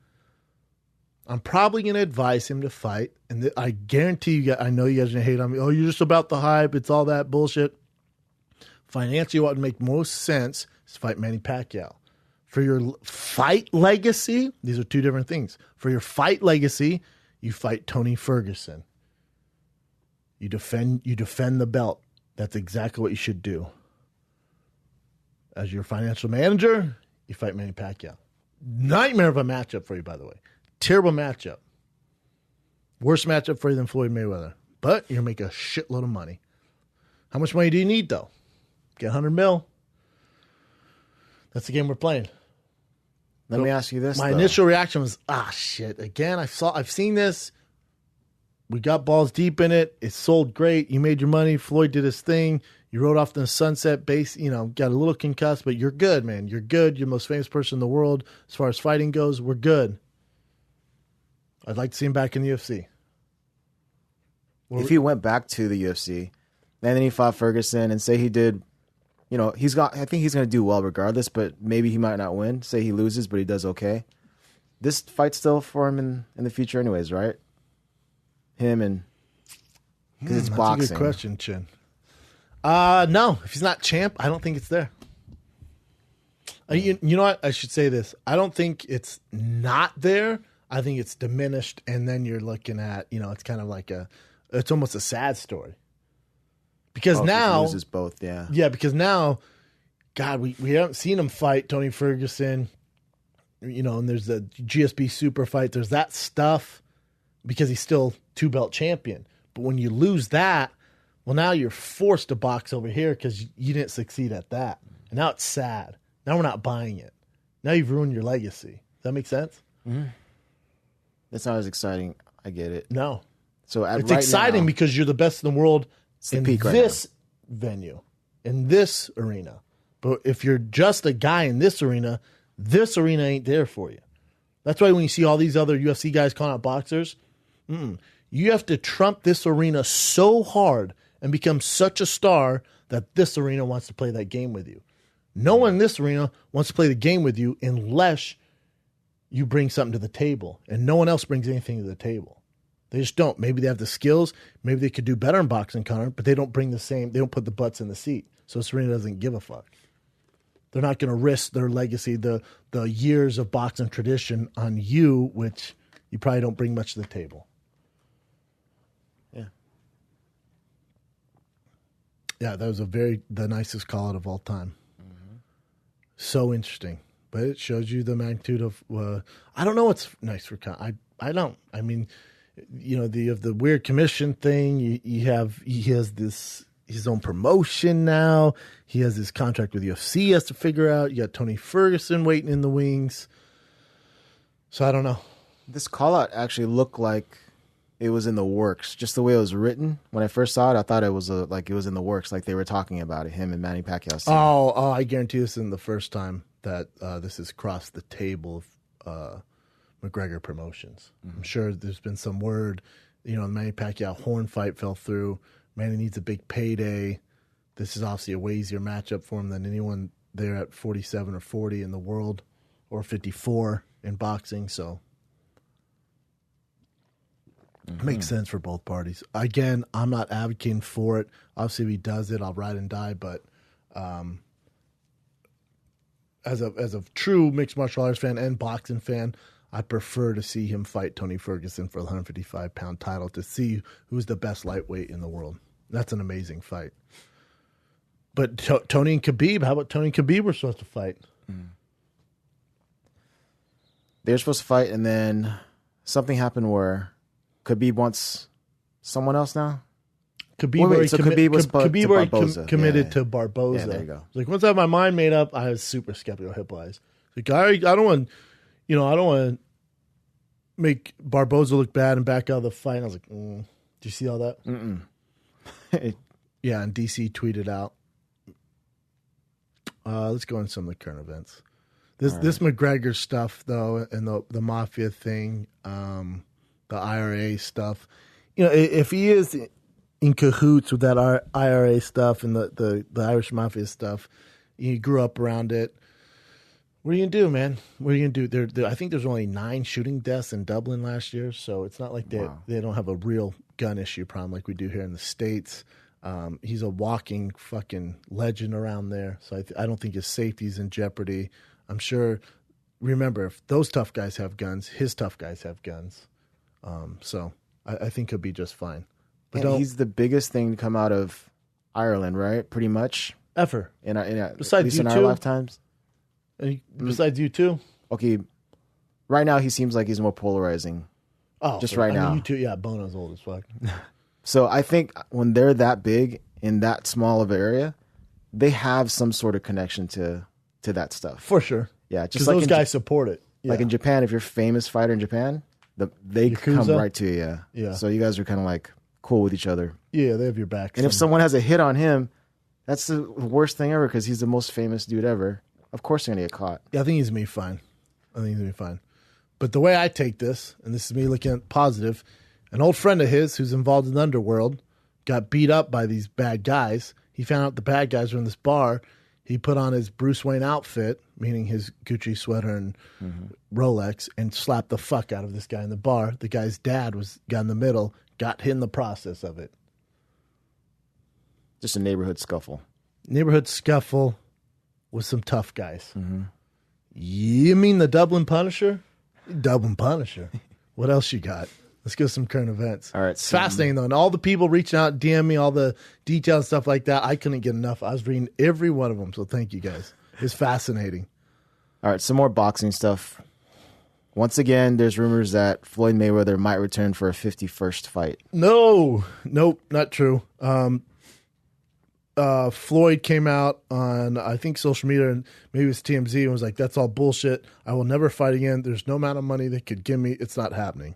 I'm probably going to advise him to fight. And I guarantee you guys, I know you guys are going to hate on me. Oh, you're just about the hype. It's all that bullshit. Financially, what would make most sense is to fight Manny Pacquiao. For your fight legacy, these are two different things. For your fight legacy, you fight Tony Ferguson. You defend the belt. That's exactly what you should do. As your financial manager, you fight Manny Pacquiao. Nightmare of a matchup for you, by the way. Terrible matchup. Worse matchup for you than Floyd Mayweather. But you're going to make a shitload of money. How much money do you need, though? Get $100 million. That's the game we're playing. Let me ask you this. My initial reaction was, shit. Again, I've seen this. We got balls deep in it. It sold great. You made your money. Floyd did his thing. You rode off in the sunset base, got a little concussed, but you're good, man. You're good. You're the most famous person in the world. As far as fighting goes, we're good. I'd like to see him back in the UFC. If he went back to the UFC, and then he fought Ferguson, and say he did, I think he's going to do well regardless, but maybe he might not win. Say he loses, but he does okay. This fight's still for him in the future anyways, right? Him and... Because it's boxing. That's a good question, Chin. No. If he's not champ, I don't think it's there. You know what? I should say this. I don't think it's not there. I think it's diminished, and then you're looking at, it's kind of like a it's almost a sad story. Because if he now loses both, yeah. Yeah, because now, God, we haven't seen him fight Tony Ferguson, and there's the GSP super fight. There's that stuff because he's still 2-belt champion. But when you lose that, well, now you're forced to box over here because you didn't succeed at that. And now it's sad. Now we're not buying it. Now you've ruined your legacy. Does that make sense? Mm-hmm. That's not as exciting. I get it. No. So it's exciting because you're the best in the world in this venue, in this arena. But if you're just a guy in this arena ain't there for you. That's why when you see all these other UFC guys calling out boxers, you have to trump this arena so hard and become such a star that this arena wants to play that game with you. No one in this arena wants to play the game with you unless you bring something to the table. And no one else brings anything to the table. They just don't. Maybe they have the skills. Maybe they could do better in boxing, Conor, but they don't bring the same. They don't put the butts in the seat. So Serena doesn't give a fuck. They're not going to risk their legacy, the years of boxing tradition on you, which you probably don't bring much to the table. Yeah. Yeah, that was the nicest call out of all time. Mm-hmm. So interesting. But it shows you the magnitude of, I don't know what's nice for Conor. I don't. I mean, the weird commission thing. He has his own promotion now. He has his contract with UFC he has to figure out. You got Tony Ferguson waiting in the wings. So I don't know. This call out actually looked like it was in the works. Just the way it was written. When I first saw it, I thought it was like it was in the works, like they were talking about it, him and Manny Pacquiao. Oh, I guarantee this isn't the first time that this has crossed the table of McGregor promotions. Mm-hmm. I'm sure there's been some word, the Manny Pacquiao horn fight fell through. Manny needs a big payday. This is obviously a way easier matchup for him than anyone there at 47 or 40 in the world, or 54 in boxing. So it makes sense for both parties. Again, I'm not advocating for it. Obviously, if he does it, I'll ride and die. But as a true mixed martial arts fan and boxing fan, I prefer to see him fight Tony Ferguson for the 155-pound title to see who's the best lightweight in the world. That's an amazing fight. But Tony and Khabib, how about Tony and Khabib were supposed to fight? They were supposed to fight, and then something happened where Khabib wants someone else now? Khabib was Barboza. committed to Barboza. Yeah, there you go. Like, once I have my mind made up, I was super skeptical of hip-wise. Like, I don't want to make Barboza look bad and back out of the fight. And I was like, do you see all that? Mm-mm. Yeah, and DC tweeted out. Let's go into some of the current events. This McGregor stuff, though, and the mafia thing, the IRA stuff. If he is in cahoots with that IRA stuff and the Irish mafia stuff, he grew up around it. What are you going to do, man? What are you going to do? I think there's only 9 shooting deaths in Dublin last year, so it's not like they don't have a real gun issue problem like we do here in the States. He's a walking fucking legend around there, so I don't think his safety's in jeopardy. I'm sure, remember, if those tough guys have guns, his tough guys have guns. So I think he'll be just fine. But he's the biggest thing to come out of Ireland, right? Pretty much. Ever. Besides in our lifetimes. Besides you too? Okay, right now he seems like he's more polarizing. Oh, just right now. You too, yeah. Bono's old as fuck. So I think when they're that big in that small of an area, they have some sort of connection to that stuff. For sure. Yeah, just like those guys support it. Yeah. Like in Japan, if you're a famous fighter in Japan, they come right to you. Yeah. So you guys are kind of like cool with each other. Yeah, they have your back. And if someone has a hit on him, that's the worst thing ever because he's the most famous dude ever. Of course they're going to get caught. Yeah, I think he's going to be fine. But the way I take this, and this is me looking at positive, an old friend of his who's involved in the underworld got beat up by these bad guys. He found out the bad guys were in this bar. He put on his Bruce Wayne outfit, meaning his Gucci sweater and Rolex, and slapped the fuck out of this guy in the bar. The guy's dad got in the middle, got hit in the process of it. Just a neighborhood scuffle. With some tough guys. Mm-hmm. You mean the Dublin Punisher? Dublin Punisher. What else you got? Let's go to some current events. All right. It's fascinating, though. And all the people reaching out, DM me, all the details and stuff like that, I couldn't get enough. I was reading every one of them, so thank you guys. It's fascinating. All right, some more boxing stuff. Once again, there's rumors that Floyd Mayweather might return for a 51st fight. Nope, not true. Floyd came out on, I think, social media, and maybe it was TMZ, and was like, that's all bullshit. I will never fight again. There's no amount of money they could give me. It's not happening.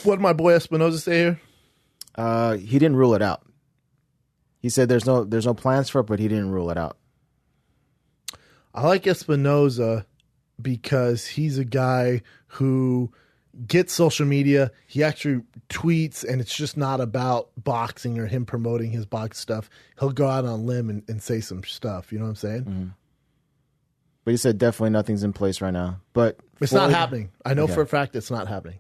What did my boy Espinoza say here? He didn't rule it out. He said there's no plans for it, but he didn't rule it out. I like Espinoza because he's a guy who gets social media. He actually tweets, and it's just not about boxing or him promoting his box stuff. He'll go out on a limb and say some stuff. You know what I'm saying? Mm-hmm. But he said definitely nothing's in place right now. But it's not happening. I know for a fact it's not happening.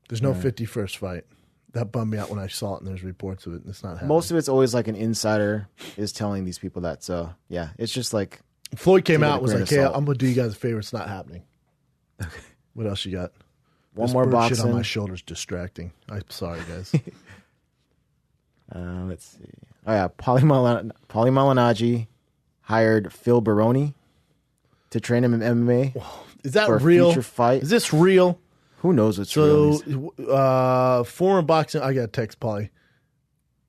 There's no 51st fight. That bummed me out when I saw it, and there's reports of it, and it's not happening. Most of it's always like an insider is telling these people that. So, yeah, it's just like... Floyd came out and was like, hey, I'm going to do you guys a favor. It's not happening. Okay. What else you got? One this more bird boxing. Shit on my shoulders distracting. I'm sorry, guys. Let's see. Oh, yeah. Paulie Malignaggi hired Phil Baroni to train him in MMA. Is that for real? A future fight. Is this real? Who knows what's real? So, former boxing... I got to text Paulie.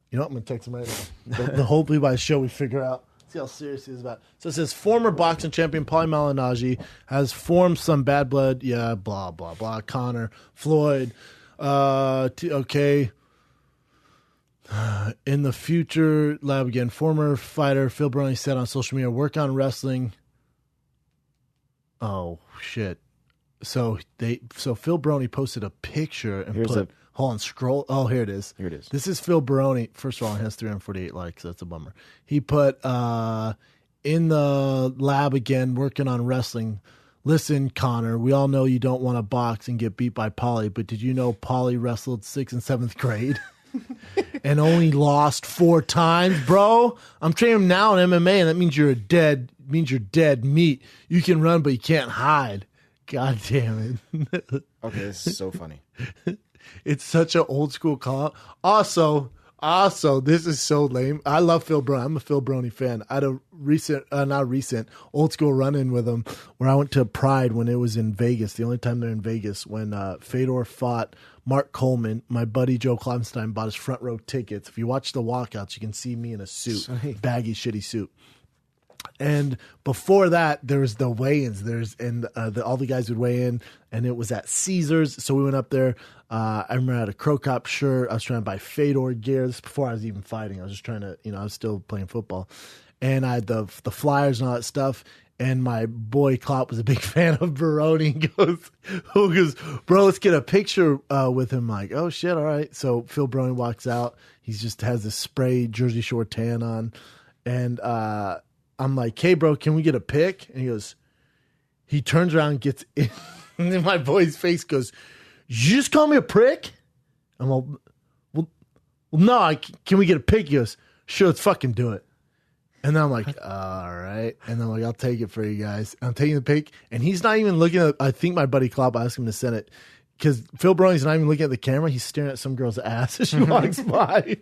You know what? I'm going to text him right now. the hopefully by the show we figure out. See how serious he is about it. So it says former boxing champion Paulie Malignaggi has formed some bad blood. Yeah, blah, blah, blah. Conor, Floyd. Okay. In the future, lab again. Former fighter Phil Baroni said on social media, work on wrestling. Oh, shit. So Phil Baroni posted a picture and hold on, scroll. Oh, here it is. Here it is. This is Phil Baroni. First of all, he has 348 likes. That's a bummer. He put in the lab again, working on wrestling. Listen, Conor, we all know you don't want to box and get beat by Paulie, but did you know Paulie wrestled 6th and 7th grade and only lost 4 times, bro? I'm training him now in MMA, and that means you're dead meat. You can run, but you can't hide. God damn it. Okay, this is so funny. It's such an old school call. Also, this is so lame. I love Phil Baroni. I'm a Phil Baroni fan. I had a old school run-in with him where I went to Pride when it was in Vegas, the only time they're in Vegas, when Fedor fought Mark Coleman. My buddy Joe Kloppenstein bought his front row tickets. If you watch the walkouts, you can see me in a suit, baggy, shitty suit. And before that, there was the weigh-ins. All the guys would weigh in, and it was at Caesars. So we went up there. I remember I had a Crow Cop shirt. I was trying to buy Fedor gear. This is before I was even fighting. I was just trying to, I was still playing football. And I had the flyers and all that stuff. And my boy Klopp was a big fan of Baroni. He goes, bro, let's get a picture with him. I'm like, oh, shit, all right. So Phil Baroni walks out. He just has this spray Jersey Shore tan on. And I'm like, hey, bro, can we get a pic? And he turns around and gets in. And then my boy's face goes, you just call me a prick? I'm like, well no, can we get a pic? He goes, sure, let's fucking do it. And then I'm like, all right. And then I'm like, I'll take it for you guys. I'm taking the pic. And he's not even looking at, I think my buddy Klopp asked him to send it. Because Phil Baroni's not even looking at the camera. He's staring at some girl's ass as she walks by.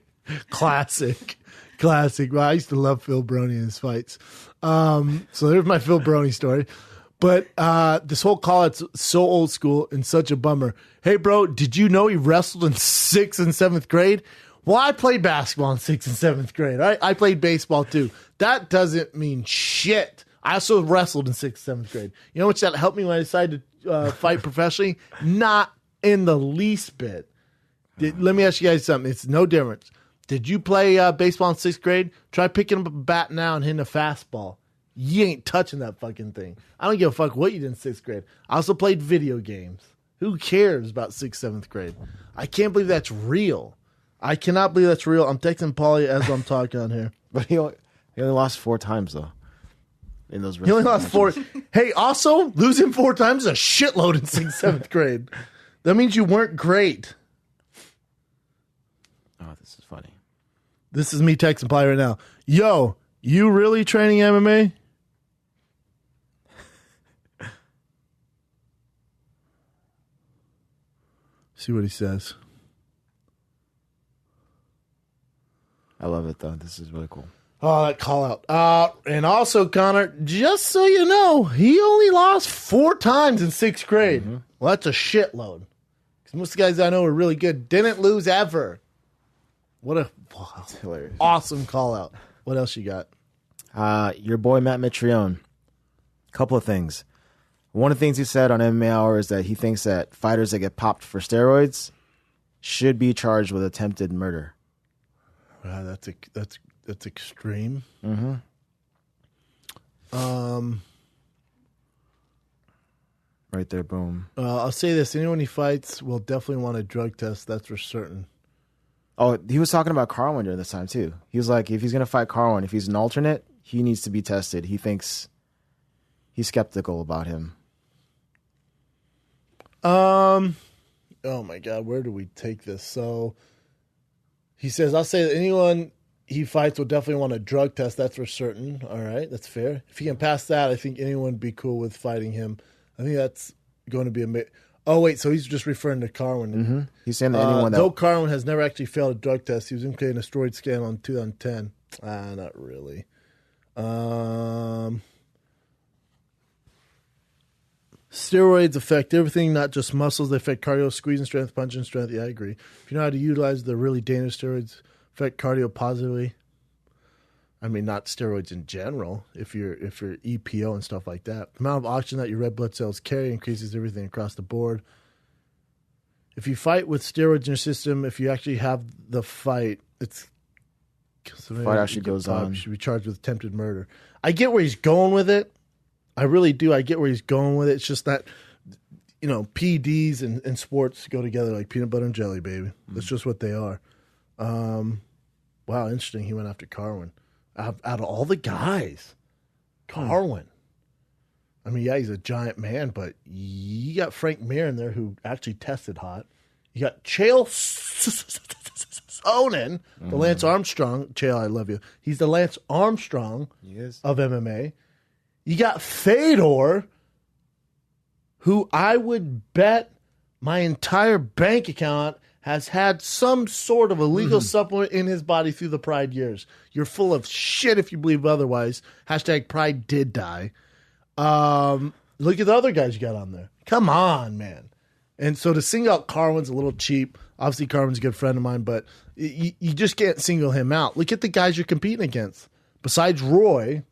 Classic. Well, I used to love Phil Baroni in his fights. So there's my Phil Baroni story. But this whole call, it's so old school and such a bummer. Hey, bro, did you know he wrestled in 6th and 7th grade? Well, I played basketball in 6th and 7th grade. Right? I played baseball, too. That doesn't mean shit. I also wrestled in 6th and 7th grade. You know what that helped me when I decided to fight professionally? Not in the least bit. Let me ask you guys something. It's no difference. Did you play baseball in 6th grade? Try picking up a bat now and hitting a fastball. You ain't touching that fucking thing. I don't give a fuck what you did in 6th grade. I also played video games. Who cares about 6th, 7th grade? I can't believe that's real. I cannot believe that's real. I'm texting Paulie as I'm talking on here. But he only lost 4 times, though. In those he only lost 4. Hey, also, losing 4 times is a shitload in 6th, 7th grade. That means you weren't great. Oh, this is funny. This is me texting Paulie right now. Yo, you really training MMA? See what he says. I love it, though. This is really cool. Oh, that call out. And also, Connor, just so you know, he only lost 4 times in 6th grade. Mm-hmm. Well, that's a shitload. Because most of the guys I know are really good. Didn't lose ever. What a awesome call out. What else you got? Your boy, Matt Mitrione. Couple of things. One of the things he said on MMA Hour is that he thinks that fighters that get popped for steroids should be charged with attempted murder. Wow, that's extreme. Mm-hmm. Right there, boom. I'll say this: anyone he fights will definitely want a drug test. That's for certain. Oh, he was talking about Carwin during this time too. He was like, if he's gonna fight Carwin, if he's an alternate, he needs to be tested. He thinks he's skeptical about him. Oh my God, where do we take this? So he says, I'll say that anyone he fights will definitely want a drug test. That's for certain. All right, that's fair. If he can pass that, I think anyone would be cool with fighting him. I think that's going to be a... Oh, wait, so he's just referring to Carwin. Mm-hmm. He's saying that anyone that... Though Carwin has never actually failed a drug test, he was implicated in a steroid scandal in 2010. Not really. Steroids affect everything, not just muscles. They affect cardio, squeezing strength, punching strength. Yeah, I agree. If you know how to utilize the really dangerous steroids, affect cardio positively. I mean, not steroids in general. If you're EPO and stuff like that, the amount of oxygen that your red blood cells carry increases everything across the board. If you fight with steroids in your system, if you actually have the fight, it's fight actually goes on. You should be charged with attempted murder. I get where he's going with it. I really do. I get where he's going with it. It's just that, PDs and sports go together like peanut butter and jelly, baby. That's just what they are. Wow, interesting. He went after Carwin. Out of all the guys, Carwin. I mean, yeah, he's a giant man, but you got Frank Mir in there who actually tested hot. You got Chael Sonnen, the Lance Armstrong. Chael, I love you. He's the Lance Armstrong of MMA. You got Fedor, who I would bet my entire bank account has had some sort of illegal supplement in his body through the Pride years. You're full of shit if you believe otherwise. Hashtag Pride did die. Look at the other guys you got on there. Come on, man. And so to single out Carwin's a little cheap. Obviously, Carwin's a good friend of mine, but you just can't single him out. Look at the guys you're competing against. Besides Roy,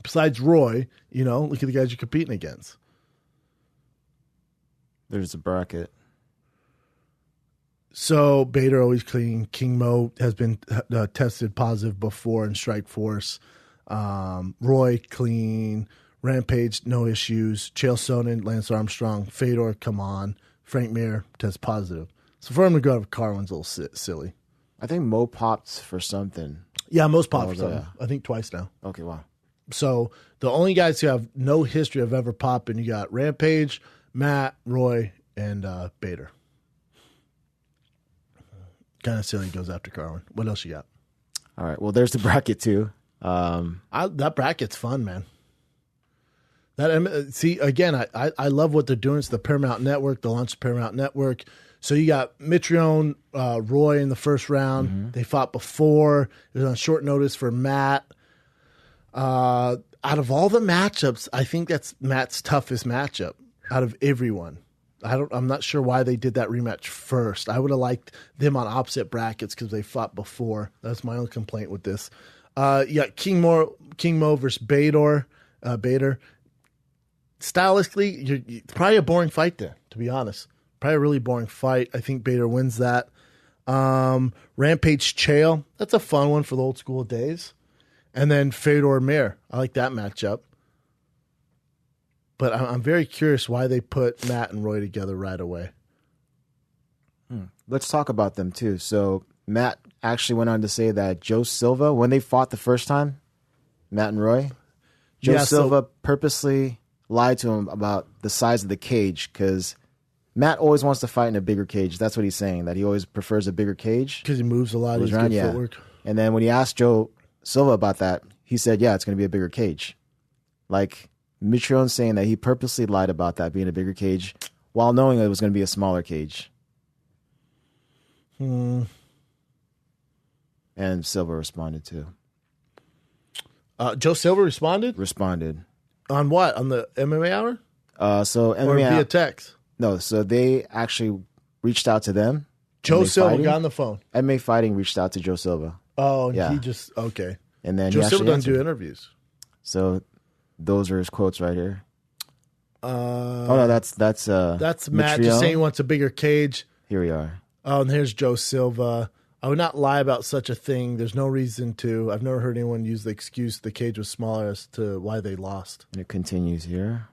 look at the guys you're competing against. There's a bracket. So Bader always clean. King Mo has been tested positive before in Strikeforce. Roy clean. Rampage no issues. Chael Sonnen, Lance Armstrong, Fedor come on. Frank Mir test positive. So for him to go out of Carwin's a little silly. I think Mo popped for something. Yeah, Mo's popped for something. I think twice now. Okay, wow. So the only guys who have no history of ever popping, you got Rampage, Matt, Roy, and Bader. Kind of silly goes after Carwin. What else you got? All right. Well, there's the bracket too. That bracket's fun, man. I love what they're doing. It's the Paramount Network, the launch of Paramount Network. So you got Mitrione, Roy in the first round. Mm-hmm. They fought before. It was on short notice for Matt. Out of all the matchups, I think that's Matt's toughest matchup out of everyone. I'm not sure why they did that rematch first. I would have liked them on opposite brackets because they fought before. That's my only complaint with this. You got King Mo versus Bader. Stylistically, it's probably a boring fight there, to be honest. Probably a really boring fight. I think Bader wins that. Rampage Chael, that's a fun one for the old school days. And then Fedor Mir. I like that matchup. But I'm very curious why they put Matt and Roy together right away. Let's talk about them, too. So Matt actually went on to say that Joe Silva, when they fought the first time, Matt and Roy, Joe Silva purposely lied to him about the size of the cage because Matt always wants to fight in a bigger cage. That's what he's saying, that he always prefers a bigger cage. Because he moves a lot. He's good footwork. And then when he asked Joe Silva about that, he said, yeah, it's going to be a bigger cage. Like, Mitrione's saying that he purposely lied about that being a bigger cage while knowing it was going to be a smaller cage. And Silva responded too. Joe Silva responded? Responded. On what? On the MMA Hour? So MMA Or via text? No, so they actually reached out to them. Joe MMA Silva Fighting. got on the phone. MMA Fighting reached out to Joe Silva. Oh, and Yeah. he just, okay. And then Joe he Silva actually doesn't do answered. interviews. So those are his quotes right here. Oh no, that's That's Matt Mitrione. just saying he wants a bigger cage. Here we are. Oh, and here's Joe Silva. I would not lie about such a thing. There's no reason to. I've never heard anyone use the excuse the cage was smaller as to why they lost. And it continues here.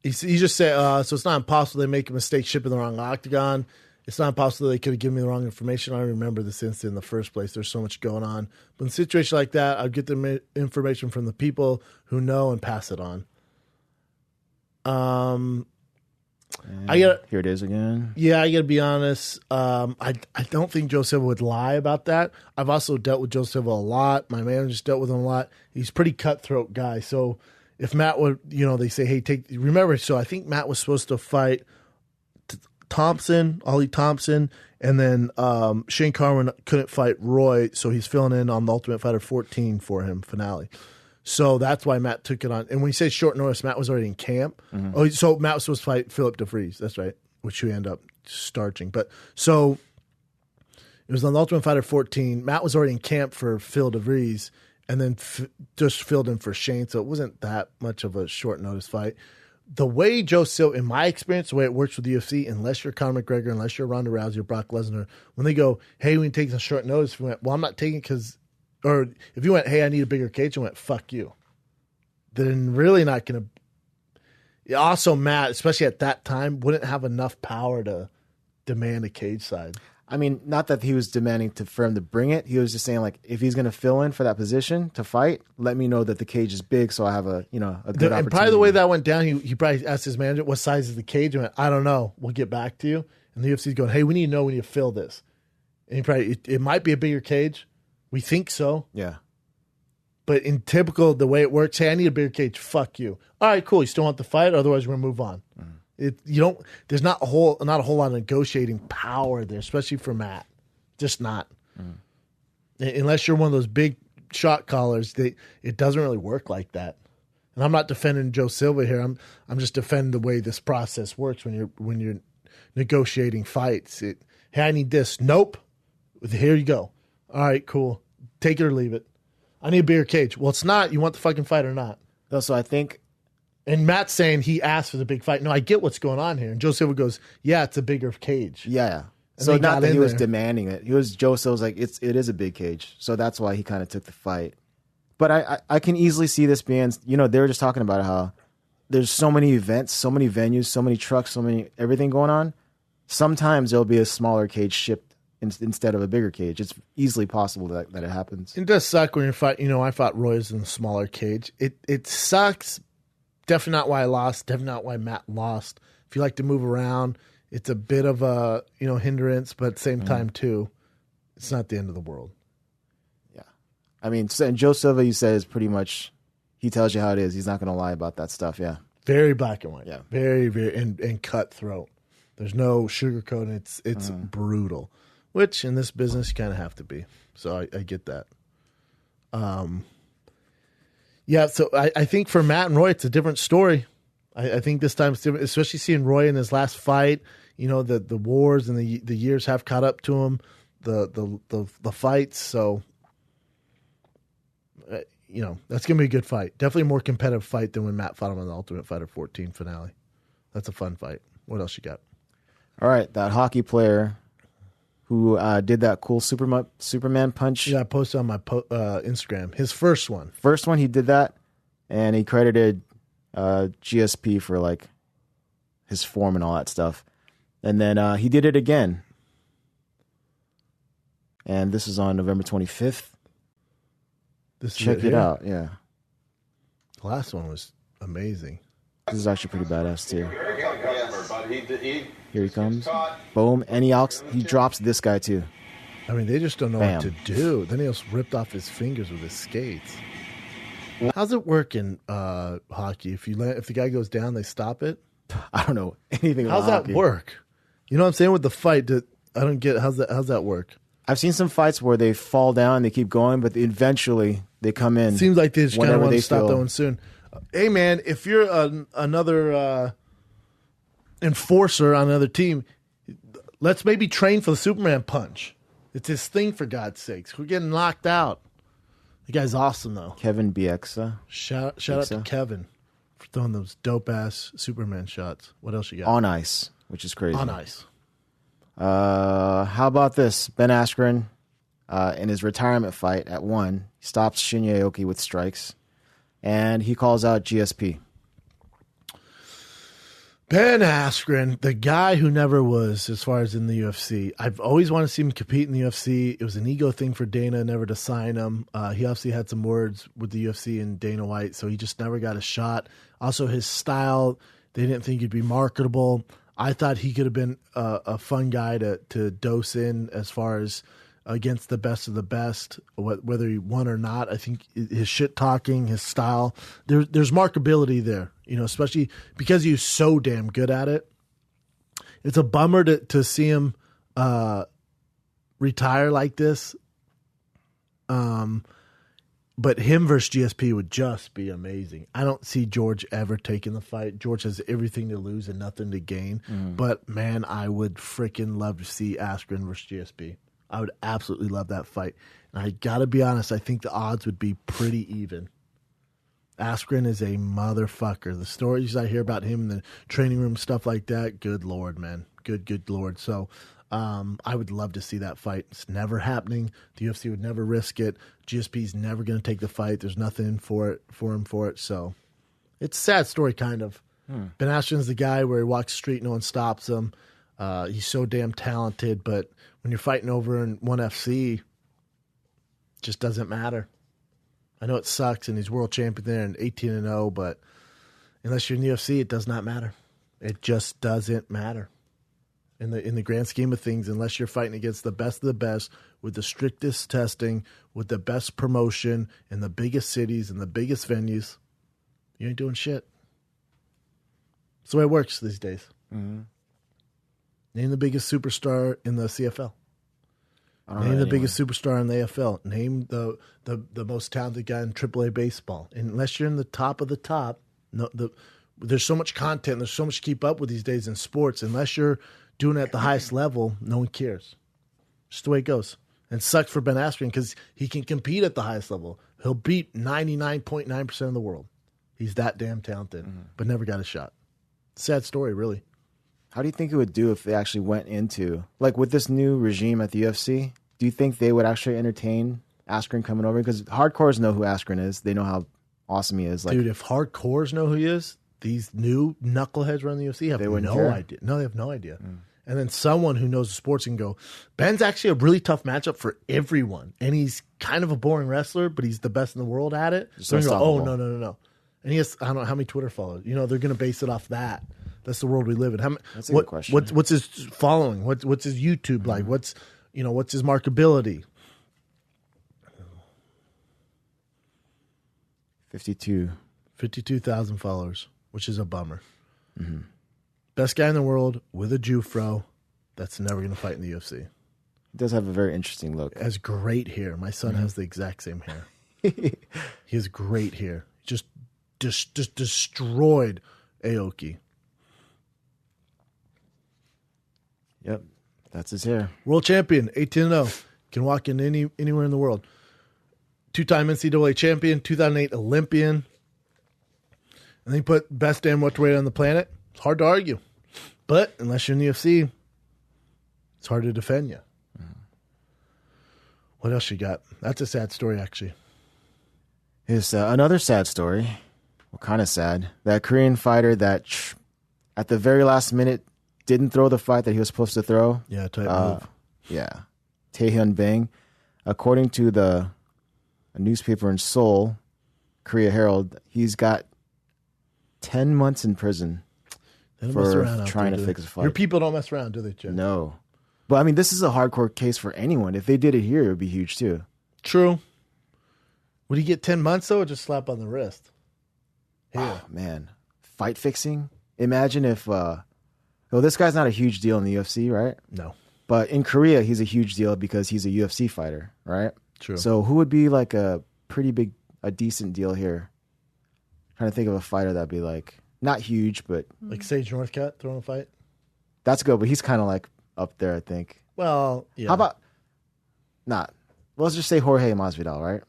He just said, so it's not impossible they make a mistake shipping the wrong octagon. It's not impossible they could have given me the wrong information. I don't remember this incident in the first place. There's so much going on. But in a situation like that, I'd get the information from the people who know and pass it on. Here it is again. Yeah, I got to be honest. I don't think Joe Silva would lie about that. I've also dealt with Joe Silva a lot. My manager's dealt with him a lot. He's a pretty cutthroat guy. So if Matt would, they say, hey, remember, so I think Matt was supposed to fight Ollie Thompson, and then Shane Carwin couldn't fight Roy, so he's filling in on the Ultimate Fighter 14 for him, finale. So that's why Matt took it on. And when you say short notice, Matt was already in camp. Mm-hmm. Oh, so Matt was supposed to fight Philip DeVries. That's right, which we end up starching. But so it was on the Ultimate Fighter 14. Matt was already in camp for Phil DeVries, and then just filled in for Shane. So it wasn't that much of a short notice fight. The way Joe Silva, in my experience, the way it works with the UFC, unless you're Conor McGregor, unless you're Ronda Rousey or Brock Lesnar, when they go, hey, we can take a short notice, if we went, well, I'm not taking it because, or if you went, hey, I need a bigger cage, and went, fuck you. Then really not going to. Also, Matt, especially at that time, wouldn't have enough power to demand a cage side. I mean, not that he was demanding for him to bring it. He was just saying, like, if he's going to fill in for that position to fight, let me know that the cage is big so I have a good opportunity. And probably the way that went down, he probably asked his manager, what size is the cage? And went, I don't know. We'll get back to you. And the UFC's going, hey, we need to know when you fill this. And he probably, it might be a bigger cage. We think so. Yeah. But in typical, the way it works, hey, I need a bigger cage. Fuck you. All right, cool. You still want the fight? Otherwise, we're going to move on. There's not a whole lot of negotiating power there, especially for Matt. Just not. Unless you're one of those big shot callers, it doesn't really work like that. And I'm not defending Joe Silva here. I'm just defending the way this process works when you're negotiating fights. Hey, I need this. Nope. Here you go. All right, cool. Take it or leave it. I need a bigger cage. Well, it's not. You want the fucking fight or not? No, so I think. And Matt's saying he asked for the big fight. No, I get what's going on here. And Joe Silva goes, yeah, it's a bigger cage. Yeah. And So they not got that he in was there. demanding it. Joe Silva's like, it is a big cage. So that's why he kind of took the fight. But I can easily see this being, they were just talking about how there's so many events, so many venues, so many trucks, everything going on. Sometimes there'll be a smaller cage shipped instead of a bigger cage. It's easily possible that it happens. It does suck when you fight. I fought Roy's in a smaller cage. It sucks. Definitely not why I lost. Definitely not why Matt lost. If you like to move around, it's a bit of a hindrance, but at the same time too, it's not the end of the world. Yeah, I mean, and Joe Silva, you said, is pretty much, he tells you how it is. He's not going to lie about that stuff. Yeah, Very black and white. Yeah. Very, very and cutthroat. There's no sugarcoating. It's brutal, which in this business you kind of have to be. So I get that. Yeah, so I think for Matt and Roy, it's a different story. I think this time it's different, especially seeing Roy in his last fight. The wars and the years have caught up to him. The fights. So that's gonna be a good fight. Definitely a more competitive fight than when Matt fought him on the Ultimate Fighter 14 finale. That's a fun fight. What else you got? All right, that hockey player who did that cool Superman punch. Yeah, I posted on my Instagram. His first one. First one, he did that, and he credited GSP for like his form and all that stuff. And then he did it again. And this is on November 25th. Check it out. Yeah. The last one was amazing. This is actually pretty badass too. Here he comes. Boom. And he drops this guy too. I mean, they just don't know Bam. what to do. Then he also ripped off his fingers with his skates. How's it work in hockey? If the guy goes down, they stop it? I don't know anything about How's that hockey. work? You know what I'm saying with the fight? I don't get how's that work? I've seen some fights where they fall down, they keep going, but eventually they come in. Seems like they just kind of want to stop feel... that one soon. Hey, man, if you're another enforcer on another team, let's maybe train for the Superman punch. It's his thing, for God's sakes. We're getting knocked out. The guy's awesome, though. Kevin Bieksa. Shout out to Kevin for throwing those dope-ass Superman shots. What else you got? On ice, which is crazy. On ice. How about this? Ben Askren, in his retirement fight at 1, stops Shinya Aoki with strikes, and he calls out GSP. Ben Askren, the guy who never was, as far as in the UFC. I've always wanted to see him compete in the UFC. It was an ego thing for Dana never to sign him. He obviously had some words with the UFC and Dana White, so he just never got a shot. Also, his style, they didn't think he'd be marketable. I thought he could have been a fun guy to dose in as far as against the best of the best, whether he won or not. I think his shit talking, his style, there's markability there, especially because he's so damn good at it. It's a bummer to see him retire like this. But him versus GSP would just be amazing. I don't see George ever taking the fight. George has everything to lose and nothing to gain. But, man, I would freaking love to see Askren versus GSP. I would absolutely love that fight. And I got to be honest, I think the odds would be pretty even. Askren is a motherfucker. The stories I hear about him in the training room, stuff like that, good Lord, man. Good Lord. So I would love to see that fight. It's never happening. The UFC would never risk it. GSP's never going to take the fight. There's nothing for him for it. So it's a sad story, kind of. Ben Askren's the guy where he walks the street, no one stops him. He's so damn talented, but when you're fighting over in ONE FC, it just doesn't matter. I know it sucks, and he's world champion there and 18-0, but unless you're in the UFC, it does not matter. It just doesn't matter. In the grand scheme of things, unless you're fighting against the best of the best with the strictest testing, with the best promotion in the biggest cities and the biggest venues, you ain't doing shit. That's the way it works these days. Mm-hmm. Name the biggest superstar in the CFL. Name the biggest superstar in the AFL. Name the most talented guy in AAA baseball. And unless you're in the top of the top, there's so much content, there's so much to keep up with these days in sports. Unless you're doing it at the highest level, no one cares. Just the way it goes. And it sucks for Ben Askren because he can compete at the highest level. He'll beat 99.9% of the world. He's that damn talented, but never got a shot. Sad story, really. How do you think it would do if they actually went into, like with this new regime at the UFC, do you think they would actually entertain Askren coming over? Because hardcores know who Askren is. They know how awesome he is. Like, dude, if hardcores know who he is, these new knuckleheads running the UFC have no idea. No, they have no idea. And then someone who knows the sports can go, Ben's actually a really tough matchup for everyone. And he's kind of a boring wrestler, but he's the best in the world at it. So go, oh, no. And he has, I don't know how many Twitter followers. They're going to base it off that. That's the world we live in. That's a good question. What's his following? What's his YouTube like? What's his markability? 52,000 followers, which is a bummer. Best guy in the world with a Jufro that's never going to fight in the UFC. He does have a very interesting look. Has great hair. My son has the exact same hair. He has great hair. Just destroyed Aoki. Yep, that's his hair. World champion, 18-0. Can walk in anywhere in the world. 2-time NCAA champion, 2008 Olympian. And they put best damn welterweight on the planet. It's hard to argue. But unless you're in the UFC, it's hard to defend you. What else you got? That's a sad story, actually. It's another sad story. Well, kind of sad. That Korean fighter that at the very last minute didn't throw the fight that he was supposed to throw. Yeah, tight move. Yeah. Taehyun Bang. According to a newspaper in Seoul, Korea Herald, he's got 10 months in prison for trying to fix a fight. Your people don't mess around, do they, Jeff? No. But, I mean, this is a hardcore case for anyone. If they did it here, it would be huge, too. True. Would he get 10 months, though, or just slap on the wrist? Here. Oh, man. Fight fixing? Imagine if... well, this guy's not a huge deal in the UFC, right? No. But in Korea, he's a huge deal because he's a UFC fighter, right? True. So who would be like a decent deal here? Trying to think of a fighter that'd be like not huge, but Like Sage Northcutt throwing a fight. that's good. But he's kind of like up there, I think. Well, yeah. How about not? Let's just say Jorge Masvidal, right?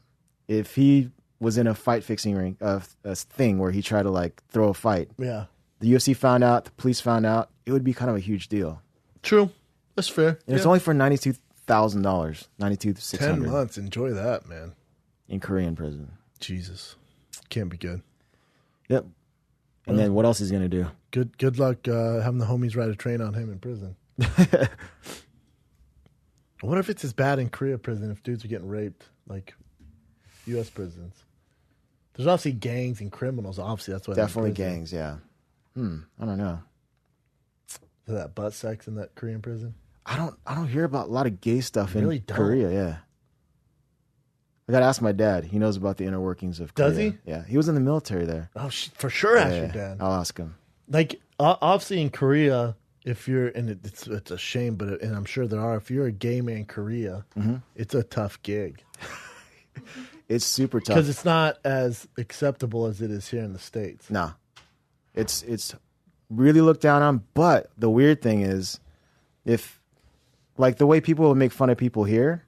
If he was in a fight fixing ring, a thing where he tried to like throw a fight, Yeah. the UFC found out, the police found out, it would be kind of a huge deal. True. That's fair. And it's only for $92,000, $92,600 10 months. Enjoy that, man. in Korean prison. Jesus. Can't be good. Yep. And then what else is he gonna do? Good luck having the homies ride a train on him in prison. I wonder if it's as bad in Korea prison if dudes are getting raped like U.S. prisons. There's obviously gangs and criminals. Obviously, that's why they're in Definitely prison. gangs. Yeah. I don't know. Is that butt sex in that Korean prison? I don't hear about a lot of gay stuff in Really don't. Korea. Yeah. I gotta ask my dad. He knows about the inner workings of Korea. Does he? Yeah. He was in the military there. Oh, for sure. Ask your Yeah, dad. I'll ask him. Like obviously in Korea, if you're and it's a shame, but and I'm sure there are. If you're a gay man in Korea, it's a tough gig It's super tough. because it's not as acceptable as it is here in the States. Nah. It's really looked down on. But the weird thing is, if like the way people would make fun of people here,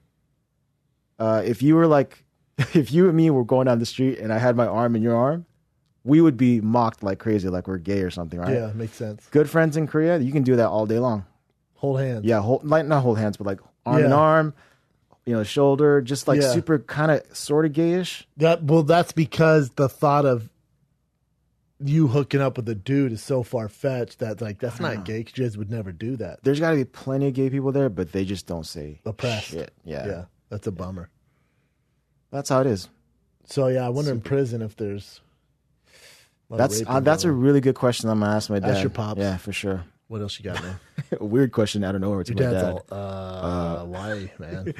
if you were like, if you and me were going down the street and I had my arm in your arm, we would be mocked like crazy, like we're gay or something, right? Yeah, makes sense. Good friends in Korea, you can do that all day long. Hold hands. Yeah, not hold hands, but like arm in Yeah. arm, shoulder, just like Yeah. super kind of sort of gayish. That's because the thought of you hooking up with a dude is so far fetched that like that's not gay. 'Cause you guys would never do that. There's got to be plenty of gay people there, but they just don't say Oppressed. shit. Yeah. Yeah, that's a bummer. That's how it is. So yeah, I wonder in prison if there's. a lot of rape That's a involved. really good question. I'm gonna ask my dad. Ask your pops. Yeah, for sure. What else you got, man? A weird question out of nowhere to Your my dad's dad. all, why, man?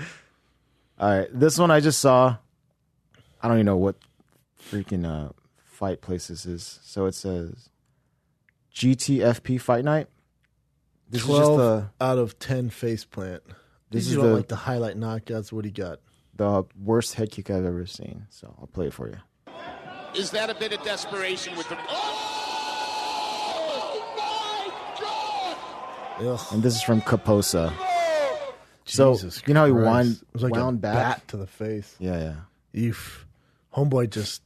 All right, this one I just saw. I don't even know what freaking fight place this is. So it says GTFP Fight Night. This 12 is just out of 10 faceplant. This These is you don't the- like the highlight knockouts. What do you got? the worst head kick I've ever seen. So I'll play it for you. Is that a bit of desperation with the... Oh, my God! Ugh. And this is from Kaposa. So Jesus you know how he Christ. It was like wound a back? bat to the face. Yeah. Eef. Homeboy just,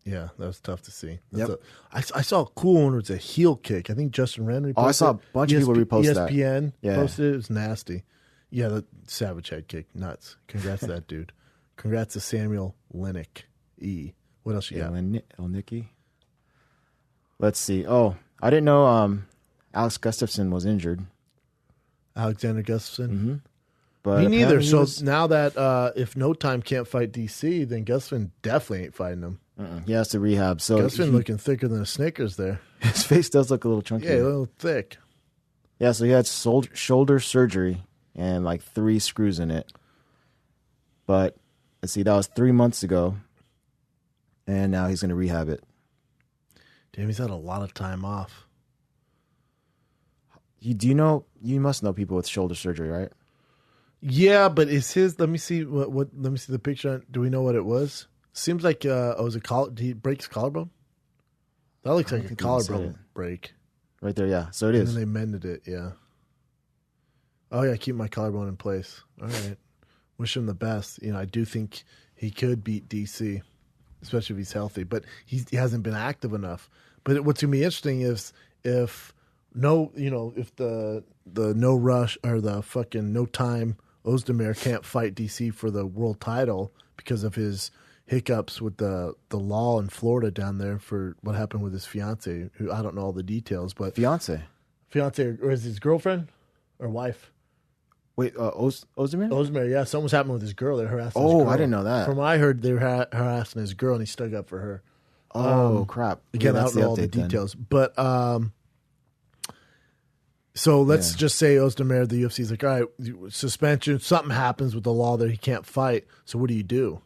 yeah, that was tough to see. That's Yep. I saw a cool one where it's a heel kick. I think Justin Wren reposted Oh, I saw a bunch of people repost that. ESPN Yeah. posted it. It was nasty. Yeah, the savage head kick. Nuts. Congrats to that dude. Congrats to Samuel Linick. E. What else you Yeah, got? Nicky. Let's see. Oh, I didn't know Alex Gustafsson was injured. Alexander Gustafsson. But Me neither. apparently he So was- now that if No Time can't fight DC, then Gustafsson definitely ain't fighting him. he has to rehab. So Gustafsson looking thicker than a Snickers there. his face does look a little chunky. Yeah, a little thick. Yeah, so he had shoulder surgery and like 3 screws in it. But let's see, that was 3 months ago. And now he's going to rehab it. Damn, he's had a lot of time off. You must know people with shoulder surgery, right? Yeah, but is his? Let me see what. Let me see the picture. Do we know what it was? Seems like was it did he break his collarbone? That looks like a think he said collarbone it. break. Right there, yeah. So it And is. then they mended it. Yeah. Oh yeah, keep my collarbone in place. All right. Wish him the best. I do think he could beat DC, especially if he's healthy. But he hasn't been active enough. But what's gonna be interesting is if the no rush or the fucking no time Ozdemir can't fight DC for the world title because of his hiccups with the law in Florida down there for what happened with his fiance, who I don't know all the details, but Fiance. or is his girlfriend or wife? Wait, Ozdemir? Ozdemir, yeah, something was happening with his girl. They're harassing his Oh, girl. I didn't know that. From what I heard, they were harassing his girl, and he stuck up for her. Oh, crap. Again, Yeah, I that's don't know all the update then. details, but so let's just say Ozdemir, the UFC's like, all right, suspension. Something happens with the law that he can't fight. So what do?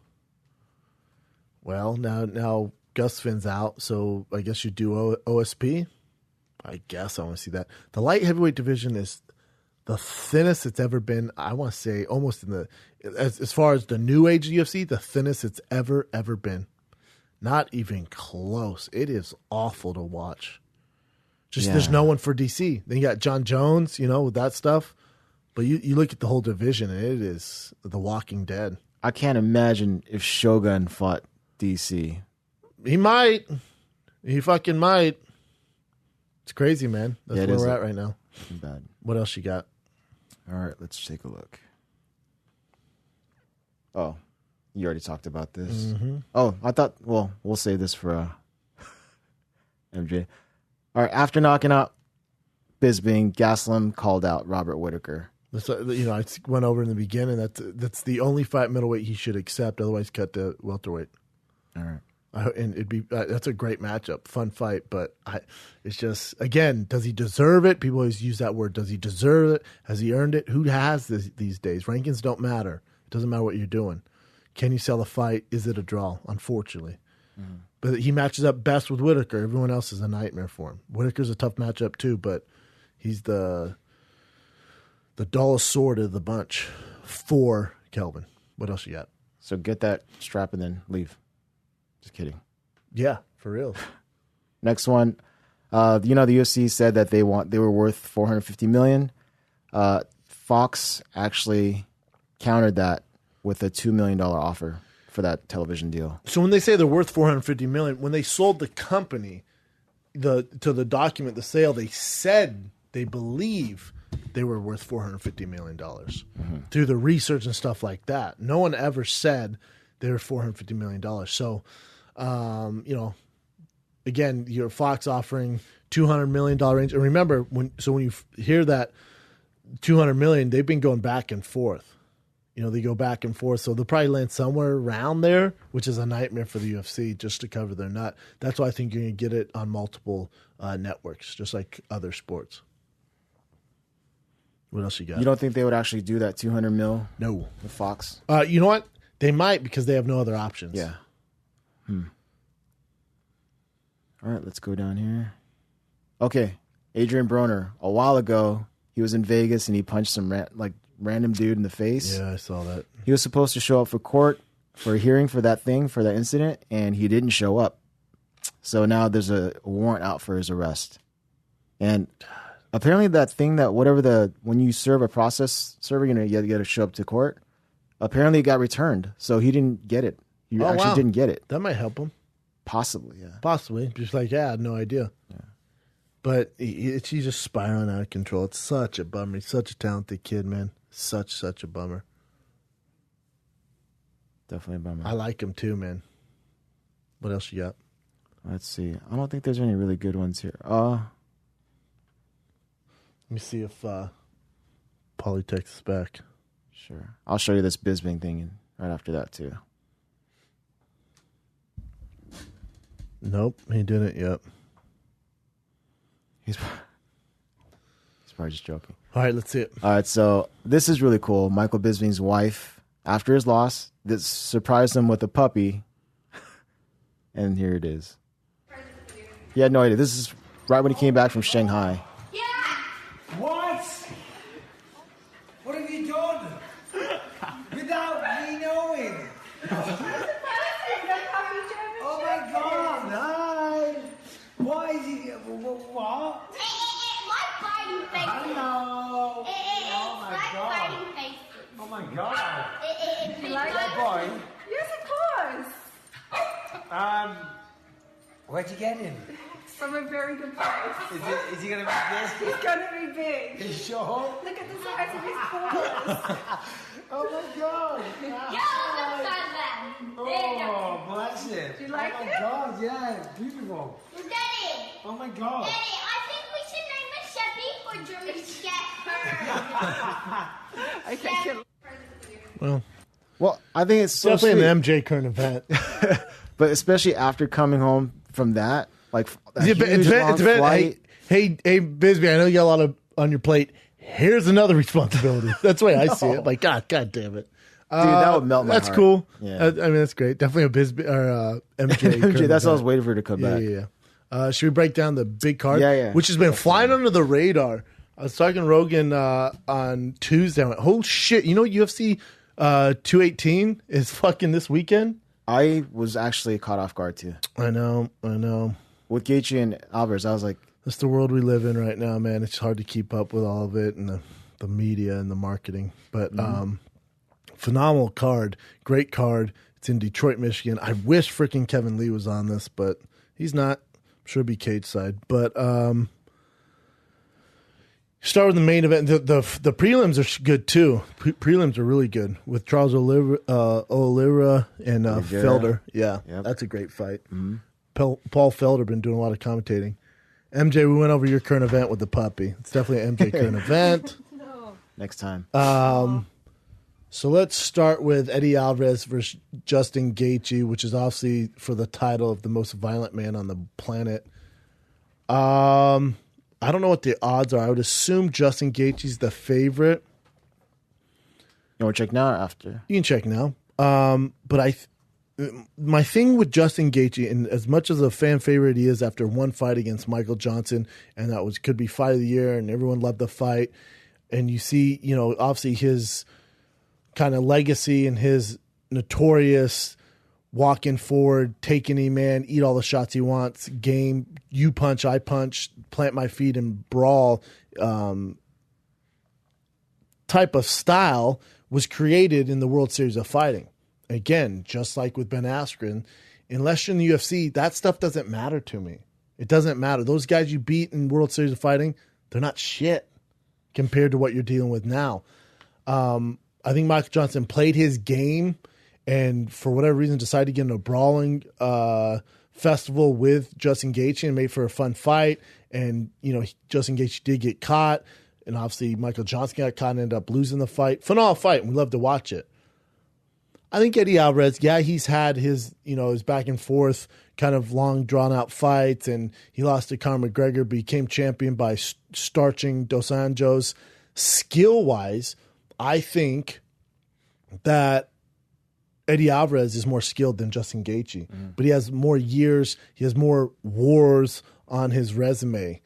Well, now Gustafsson's out, so I guess you do OSP. I guess I want to see that. The light heavyweight division is the thinnest it's ever been. I want to say almost in the as far as the new age UFC, the thinnest it's ever been. Not even close. It is awful to watch. Just there's no one for DC. Then you got John Jones, with that stuff. But you look at the whole division, and it is The Walking Dead. I can't imagine if Shogun fought DC. He might. He fucking might. It's crazy, man. That's where we're at right now. Bad. What else you got? All right, let's take a look. Oh, you already talked about this. Mm-hmm. Oh, I thought, well, we'll save this for MJ. All right, after knocking out Bisping, Gastelum called out Robert Whittaker. I went over in the beginning. That's the only fight middleweight he should accept. Otherwise, cut to welterweight. All right. And it'd be that's a great matchup, fun fight. But it's just, again, does he deserve it? People always use that word. Does he deserve it? Has he earned it? Who has this these days? Rankings don't matter. It doesn't matter what you're doing. Can you sell a fight? Is it a draw? Unfortunately. Mm-hmm. But he matches up best with Whittaker. Everyone else is a nightmare for him. Whittaker's a tough matchup too, but he's the dullest sword of the bunch for Kelvin. What else you got? So get that strap and then leave. Just kidding. Yeah, for real. Next one. The UFC said that they were worth $450 million. Fox actually countered that with a $2 million offer for that television deal. So when they say they're worth $450 million, when they sold the company, to the document, the sale, they said they believe they were worth $450 million through the research and stuff like that. No one ever said they were $450 million. So, again, your Fox offering $200 million range. And remember, when you hear that $200 million, they've been going back and forth. They go back and forth. So they'll probably land somewhere around there, which is a nightmare for the UFC just to cover their nut. That's why I think you're going to get it on multiple networks, just like other sports. What else you got? You don't think they would actually do that $200 million? No. With Fox? You know what? They might, because they have no other options. Yeah. All right, let's go down here. Okay, Adrien Broner. A while ago, he was in Vegas and he punched some random dude in the face. Yeah, I saw that. He was supposed to show up for court for a hearing for that incident, and he didn't show up. So now there's a warrant out for his arrest. And apparently that thing when you serve a process server, you got to show up to court. Apparently it got returned, so he didn't get it. He didn't get it. That might help him. Possibly, yeah. Possibly. Just I had no idea. Yeah. But he's just spiraling out of control. It's such a bummer. He's such a talented kid, man. Such a bummer. Definitely a bummer. I like him too, man. What else you got? Let's see. I don't think there's any really good ones here. Let me see if Paulie texts us back. Sure. I'll show you this Bisping thing right after that, too. Nope, he didn't yet. He's probably just joking. All right, let's see it. All right, so this is really cool. Michael Bisping's wife, after his loss, that surprised him with a puppy. And here it is. He had no idea. This is right when he came back from Shanghai. What? What have you done? Without me knowing. Oh my God! Hi. Why is he? What? My fighting face. Hello. Oh my God. Oh my God. You like that boy? Yes, of course. Where'd you get him? From a very good place. Is he gonna be big? He's gonna be big. You sure? Look at the size of his paws. Oh my God. Oh, bless him. Do you like Oh my it? God, yeah, beautiful. Daddy, Oh my God. Daddy, I think we should name it Chevy for German Shepherd. Okay, kill. Well, I think it's so definitely sweet. an MJ current event. But especially after coming home from that, like that It's huge long flight. Hey, Bisping, I know you got a lot on your plate. Here's another responsibility. That's the way I see it. Like, God damn it. Dude, that would melt my That's heart. cool. Yeah. I mean, that's great. Definitely a MJ. MJ, that's why I was waiting for her to come back. Yeah. Should we break down the big card? Yeah. Which has been flying under the radar. I was talking to Rogan on Tuesday. I went, "Oh shit! You know UFC 218 is fucking this weekend." I was actually caught off guard too. I know. With Gaethje and Alvarez, I was like, That's the world we live in right now, man. It's hard to keep up with all of it and the media and the marketing. But phenomenal card, great card. It's in Detroit, Michigan. I wish freaking Kevin Lee was on this, but he's not. I'm sure it'd be cage side. But start with the main event. The prelims are good too. Prelims are really good with Charles Oliveira and Felder. Yeah, Yep. that's a great fight. Paul Felder been doing a lot of commentating. MJ, we went over your current event with the puppy. It's definitely an MJ current event. next time. So let's start with Eddie Alvarez versus Justin Gaethje, which is obviously for the title of the most violent man on the planet. I don't know what the odds are. I would assume Justin Gaethje's the favorite. You want to check now or after? You can check now. But my thing with Justin Gaethje, and as much as a fan favorite he is after one fight against Michael Johnson, and that could be fight of the year, and everyone loved the fight, and you see, obviously his kind of legacy and his notorious walking forward, take any man, eat all the shots he wants, game, you punch, I punch, plant my feet and brawl type of style was created in the World Series of Fighting. Again, just like with Ben Askren, unless you're in the UFC, that stuff doesn't matter to me. It doesn't matter. Those guys you beat in World Series of Fighting, they're not shit compared to what you're dealing with now. I think Michael Johnson played his game and for whatever reason decided to get in a brawling festival with Justin Gaethje and made for a fun fight. And, Justin Gaethje did get caught. And obviously Michael Johnson got caught and ended up losing the fight. Phenomenal fight, and we love to watch it. I think Eddie Alvarez, he's had his, his back and forth kind of long drawn out fights, and he lost to Conor McGregor, became champion by starching Dos Anjos. Skill wise, I think that Eddie Alvarez is more skilled than Justin Gaethje, but he has more years, he has more wars on his resume.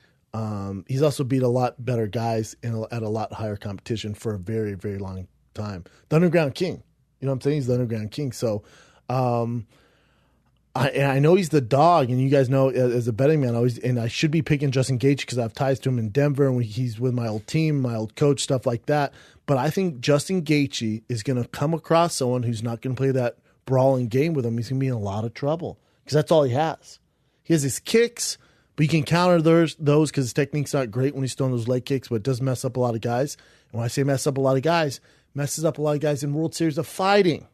He's also beat a lot better guys at a lot higher competition for a very, very long time. The Underground King. You know what I'm saying? He's the Underground King. So I know he's the dog, and you guys know as a betting man, I should be picking Justin Gaethje because I have ties to him in Denver, and he's with my old team, my old coach, stuff like that. But I think Justin Gaethje is going to come across someone who's not going to play that brawling game with him. He's going to be in a lot of trouble because that's all he has. He has his kicks, but you can counter those because his technique's not great when he's throwing those leg kicks, but it does mess up a lot of guys. And when I say mess up a lot of guys, messes up a lot of guys in World Series of Fighting,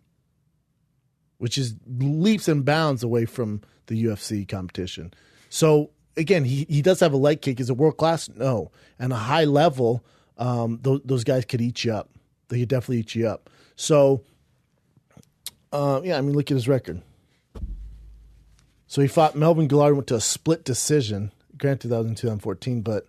which is leaps and bounds away from the UFC competition. So, again, he does have a leg kick. Is it world class? No. And a high level, those guys could eat you up. They could definitely eat you up. So, look at his record. So he fought Melvin Guillard, went to a split decision. Granted, that was in 2014, but,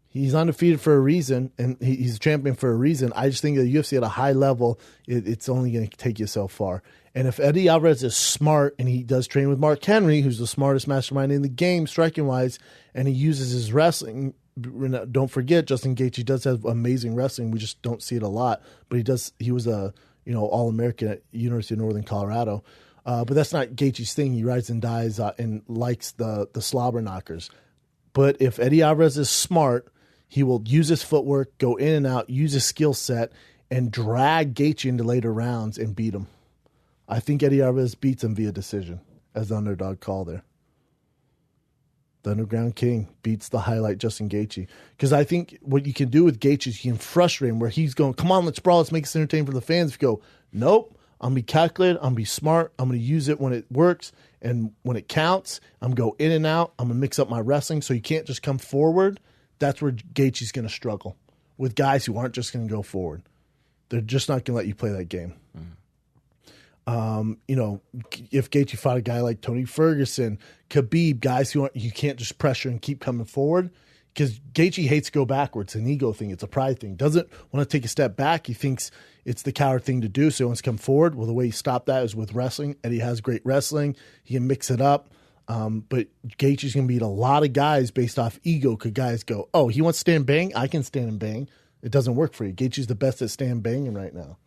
he's undefeated for a reason, and he's a champion for a reason. I just think the UFC at a high level, it's only going to take you so far. And if Eddie Alvarez is smart, and he does train with Mark Henry, who's the smartest mastermind in the game, striking-wise, and he uses his wrestling, don't forget, Justin Gaethje does have amazing wrestling. We just don't see it a lot. But he was a All-American at University of Northern Colorado. But that's not Gaethje's thing. He rides and dies and likes the slobber knockers. But if Eddie Alvarez is smart, he will use his footwork, go in and out, use his skill set, and drag Gaethje into later rounds and beat him. I think Eddie Alvarez beats him via decision as the underdog call there. The Underground King beats the highlight Justin Gaethje. Because I think what you can do with Gaethje is you can frustrate him where he's going, come on, let's brawl, let's make this entertaining for the fans. If you go, nope, I'm going to be calculated, I'm going to be smart, I'm going to use it when it works, and when it counts, I'm going to go in and out, I'm going to mix up my wrestling so you can't just come forward. That's where Gaethje's going to struggle with guys who aren't just going to go forward. They're just not going to let you play that game. If Gaethje fought a guy like Tony Ferguson, Khabib, guys who you can't just pressure and keep coming forward, because Gaethje hates to go backwards. It's an ego thing. It's a pride thing. Doesn't want to take a step back. He thinks it's the coward thing to do, so he wants to come forward. Well, the way he stopped that is with wrestling. Eddie has great wrestling. He can mix it up. But Gaethje's going to beat a lot of guys based off ego. Could guys go, oh, he wants to stand bang? I can stand and bang. It doesn't work for you. Gaethje's the best at stand banging right now.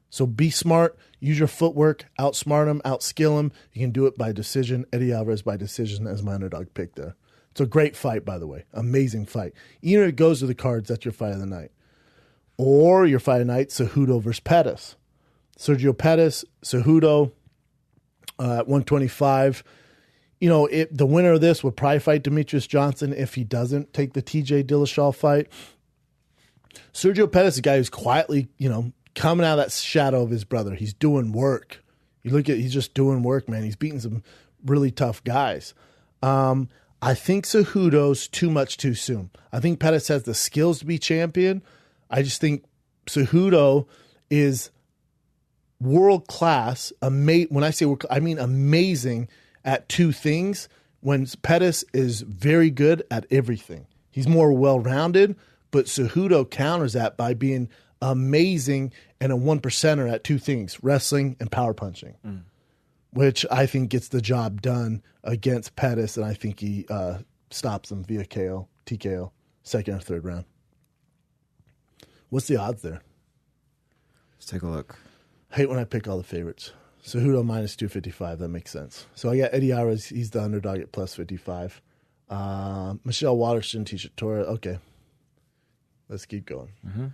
So be smart. Use your footwork. Outsmart him. Outskill him. You can do it by decision. Eddie Alvarez by decision as my underdog pick there. It's a great fight, by the way. Amazing fight. Even if it goes to the cards, that's your fight of the night. Or your fight of the night, Cejudo versus Pettis. Sergio Pettis, Cejudo at 125. You know, the winner of this would probably fight Demetrius Johnson if he doesn't take the TJ Dillashaw fight. Sergio Pettis is a guy who's quietly, you know, coming out of that shadow of his brother. He's doing work. He's just doing work, man. He's beating some really tough guys. I think Cejudo's too much too soon. I think Pettis has the skills to be champion. I just think Cejudo is world class. When I say world, I mean amazing at two things. When Pettis is very good at everything. He's more well-rounded, but Cejudo counters that by being amazing and a 1%er at two things, wrestling and power punching, which I think gets the job done against Pettis, and I think he stops him via KO, TKO, second or third round. What's the odds there? Let's take a look. I hate when I pick all the favorites. Cejudo minus 255, that makes sense. So I got Eddie Alvarez, he's the underdog at plus 55. Michelle Waterston, Tisha Torres, okay. Let's keep going. Mm-hmm.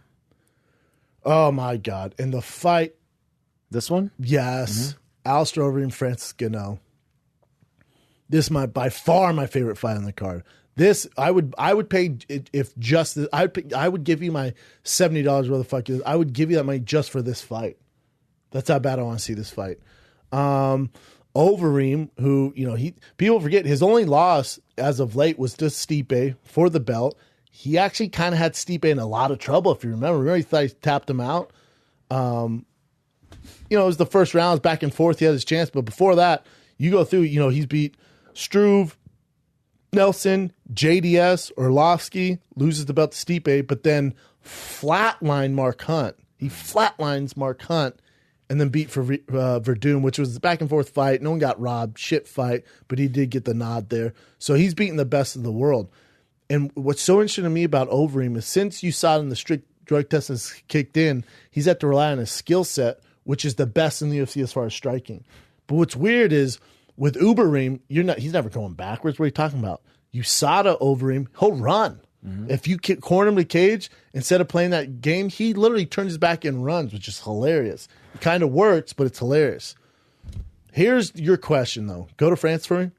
Oh, my God. And the fight. This one? Yes. Alistair Overeem, Francis Ngannou. This is by far my favorite fight on the card. This, I would pay, if just, I would give you my $70, where the fuck is, I would give you that money just for this fight. That's how bad I want to see this fight. Overeem, who, you know, people forget his only loss as of late was to Stipe for the belt. He actually kind of had Stipe in a lot of trouble, if you remember. Remember, he thought he tapped him out. You know, it was the first round, it was back and forth. He had his chance. But before that, you go through, you know, he's beat Struve, Nelson, JDS, Orlovsky, loses the belt to Stipe, but then flatline Mark Hunt. He flatlines Mark Hunt and then beat for Verdun, which was a back and forth fight. No one got robbed, shit fight, but he did get the nod there. So he's beating the best of the world. And what's so interesting to me about Overeem is since you saw it in the strict drug test has kicked in, he's had to rely on his skill set, which is the best in the UFC as far as striking. But what's weird is with Overeem, he's never going backwards. What are you talking about? USADA Overeem, he'll run. Mm-hmm. If you corner him to cage, instead of playing that game, he literally turns his back and runs, which is hilarious. It kind of works, but it's hilarious. Here's your question, though. Go to France for me.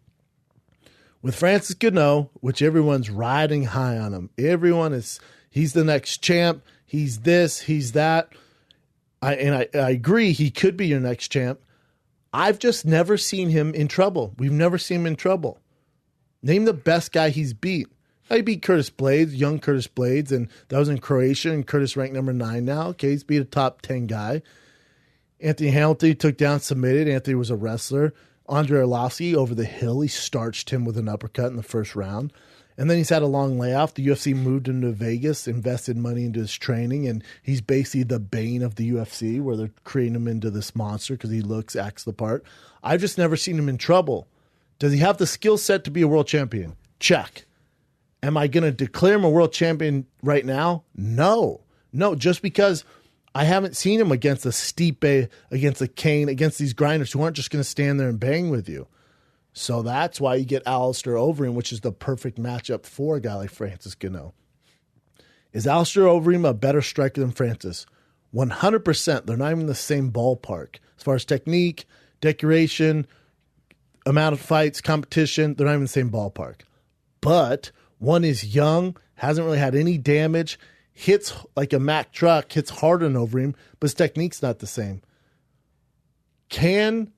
With Francis Ngannou, which everyone's riding high on him. He's the next champ. He's this, he's that. I agree, he could be your next champ. I've just never seen him in trouble. We've never seen him in trouble. Name the best guy he's beat. He beat Curtis Blades, young Curtis Blades, and that was in Croatia, and Curtis ranked number 9 now. Okay, he's beat a top 10 guy. Anthony Hamilton took down, submitted. Anthony was a wrestler. Andre Arlovsky over the hill. He starched him with an uppercut in the first round. And then he's had a long layoff. The UFC moved him to Vegas, invested money into his training, and he's basically the bane of the UFC, where they're creating him into this monster because he acts the part. I've just never seen him in trouble. Does he have the skill set to be a world champion? Check. Am I going to declare him a world champion right now? No. No, just because I haven't seen him against a Stipe, against a Kane, against these grinders who aren't just going to stand there and bang with you. So that's why you get Alistair Overeem, which is the perfect matchup for a guy like Francis Ngannou. Is Alistair Overeem a better striker than Francis? 100%. They're not even in the same ballpark. As far as technique, decoration, amount of fights, competition, they're not even in the same ballpark. But one is young, hasn't really had any damage, hits like a Mack truck, hits harder than Overeem, but his technique's not the same. Can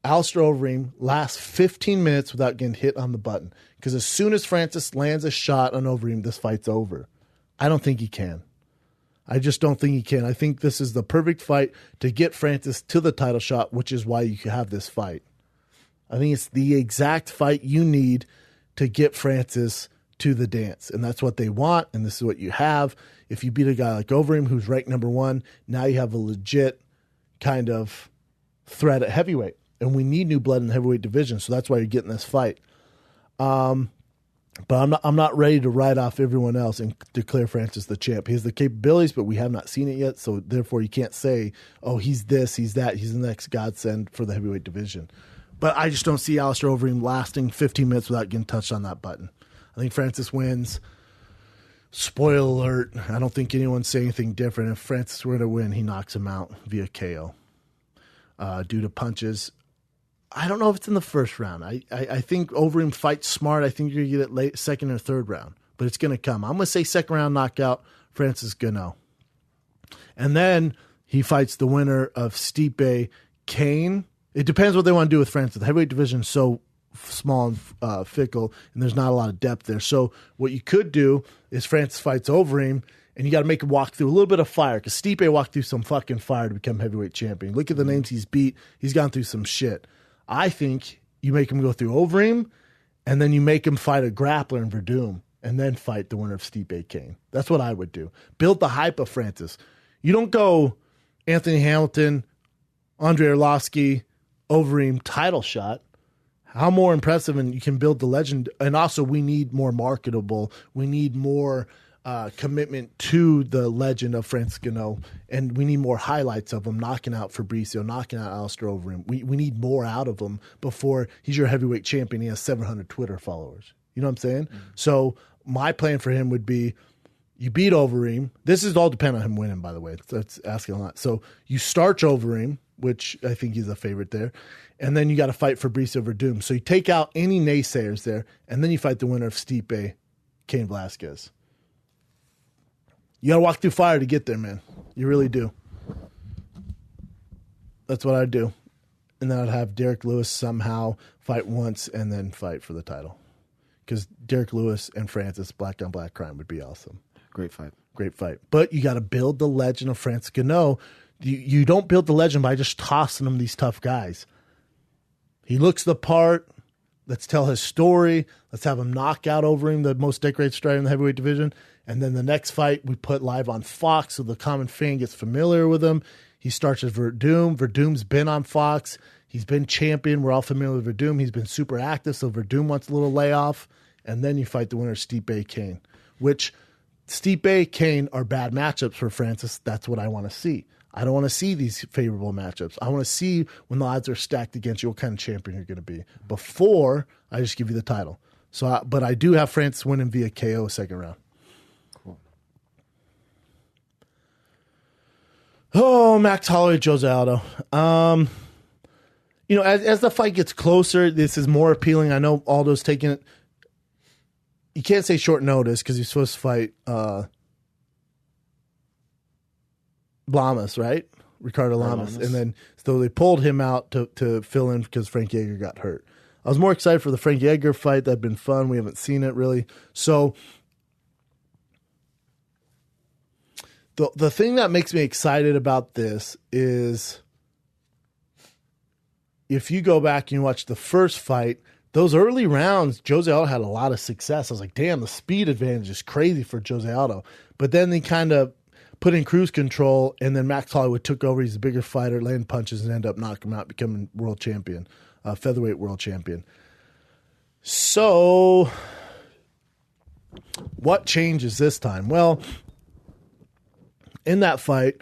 Alistair Overeem last 15 minutes without getting hit on the button? Because as soon as Francis lands a shot on Overeem, this fight's over. I don't think he can. I just don't think he can. I think this is the perfect fight to get Francis to the title shot, which is why you have this fight. I think it's the exact fight you need to get Francis to the dance. And that's what they want, and this is what you have. If you beat a guy like Overeem, who's ranked number 1, now you have a legit kind of threat at heavyweight. and we need new blood in the heavyweight division. So that's why you're getting this fight. But I'm not ready to write off everyone else and declare Francis the champ. He has the capabilities, but we have not seen it yet. So therefore, you can't say, "Oh, he's this, he's that, he's the next godsend for the heavyweight division." But I just don't see Alistair Overeem lasting 15 minutes without getting touched on that button. I think Francis wins. Spoiler alert: I don't think anyone's saying anything different. If Francis were to win, he knocks him out via KO due to punches. I don't know if it's in the first round. I think Overeem fights smart. I think you're going to get it late, second or third round. But it's going to come. I'm going to say second round knockout, Francis Ngannou. And then he fights the winner of Stipe Kane. It depends what they want to do with Francis. The heavyweight division is so small and fickle, and there's not a lot of depth there. So what you could do is Francis fights Overeem, and you got to make him walk through a little bit of fire, because Stipe walked through some fucking fire to become heavyweight champion. Look at the names he's beat. He's gone through some shit. I think you make him go through Overeem, and then you make him fight a grappler in Verdum, and then fight the winner of Stipe Kane. That's what I would do. Build the hype of Francis. You don't go Anthony Hamilton, Andrei Arlovsky, Overeem title shot. How more impressive, and you can build the legend. And also, we need more marketable. We need more commitment to the legend of Francis Ngannou, and we need more highlights of him knocking out Fabricio, knocking out Alistair Overeem. We need more out of him before he's your heavyweight champion. He has 700 Twitter followers. You know what I'm saying? Mm-hmm. So my plan for him would be, you beat Overeem. This is all dependent on him winning, by the way. That's asking a lot. So you starch Overeem, which I think he's a favorite there, and then you got to fight Fabricio Verdum. So you take out any naysayers there, and then you fight the winner of Stipe, Cain Velasquez. You got to walk through fire to get there, man. You really do. That's what I'd do. And then I'd have Derek Lewis somehow fight once and then fight for the title. Because Derek Lewis and Francis, black on black crime, would be awesome. Great fight. Great fight. But you got to build the legend of Francis Ngannou. You don't build the legend by just tossing him these tough guys. He looks the part. Let's tell his story. Let's have him knock out Overeem, the most decorated striker in the heavyweight division. And then the next fight we put live on Fox so the common fan gets familiar with him. He starts as Verdum. Verdum's been on Fox. He's been champion. We're all familiar with Verdum. He's been super active, so Verdum wants a little layoff. And then you fight the winner, Stipe Kane, which Stipe Kane are bad matchups for Francis. That's what I want to see. I don't want to see these favorable matchups. I want to see when the odds are stacked against you what kind of champion you're going to be before I just give you the title. So, but I do have Francis winning via KO second round. Oh, Max Holloway, Jose Aldo. As the fight gets closer, this is more appealing. I know Aldo's taking it. You can't say short notice because he's supposed to fight Lamas, right? Ricardo Lamas. And then so they pulled him out to fill in because Frank Yeager got hurt. I was more excited for the Frank Yeager fight. That'd been fun. We haven't seen it really. So the thing that makes me excited about this is if you go back and you watch the first fight, those early rounds, Jose Aldo had a lot of success. I was like, damn, the speed advantage is crazy for Jose Aldo. But then they kind of put in cruise control, and then Max Holloway took over. He's a bigger fighter, landed punches, and ended up knocking him out, becoming world champion, featherweight world champion. So what changes this time? Well, in that fight,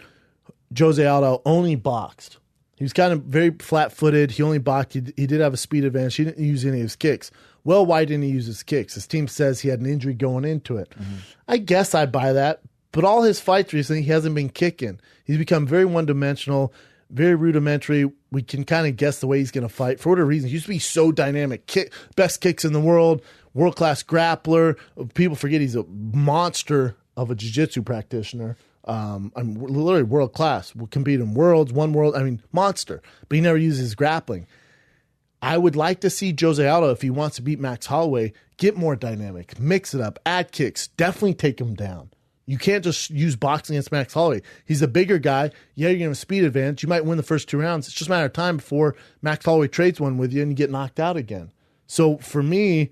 Jose Aldo only boxed. He was kind of very flat-footed. He only boxed. He did have a speed advantage. He didn't use any of his kicks. Well, why didn't he use his kicks? His team says he had an injury going into it. Mm-hmm. I guess I buy that. But all his fights recently, he hasn't been kicking. He's become very one-dimensional, very rudimentary. We can kind of guess the way he's going to fight. For whatever reason, he used to be so dynamic. Best kicks in the world, world-class grappler. People forget he's a monster of a jiu-jitsu practitioner. I'm literally world class. We'll compete in worlds, one world. I mean, monster. But he never uses grappling. I would like to see Jose Aldo, if he wants to beat Max Holloway, get more dynamic, mix it up, add kicks, definitely take him down. You can't just use boxing against Max Holloway. He's a bigger guy. Yeah, you're going to have a speed advantage. You might win the first 2 rounds. It's just a matter of time before Max Holloway trades one with you and you get knocked out again. So for me,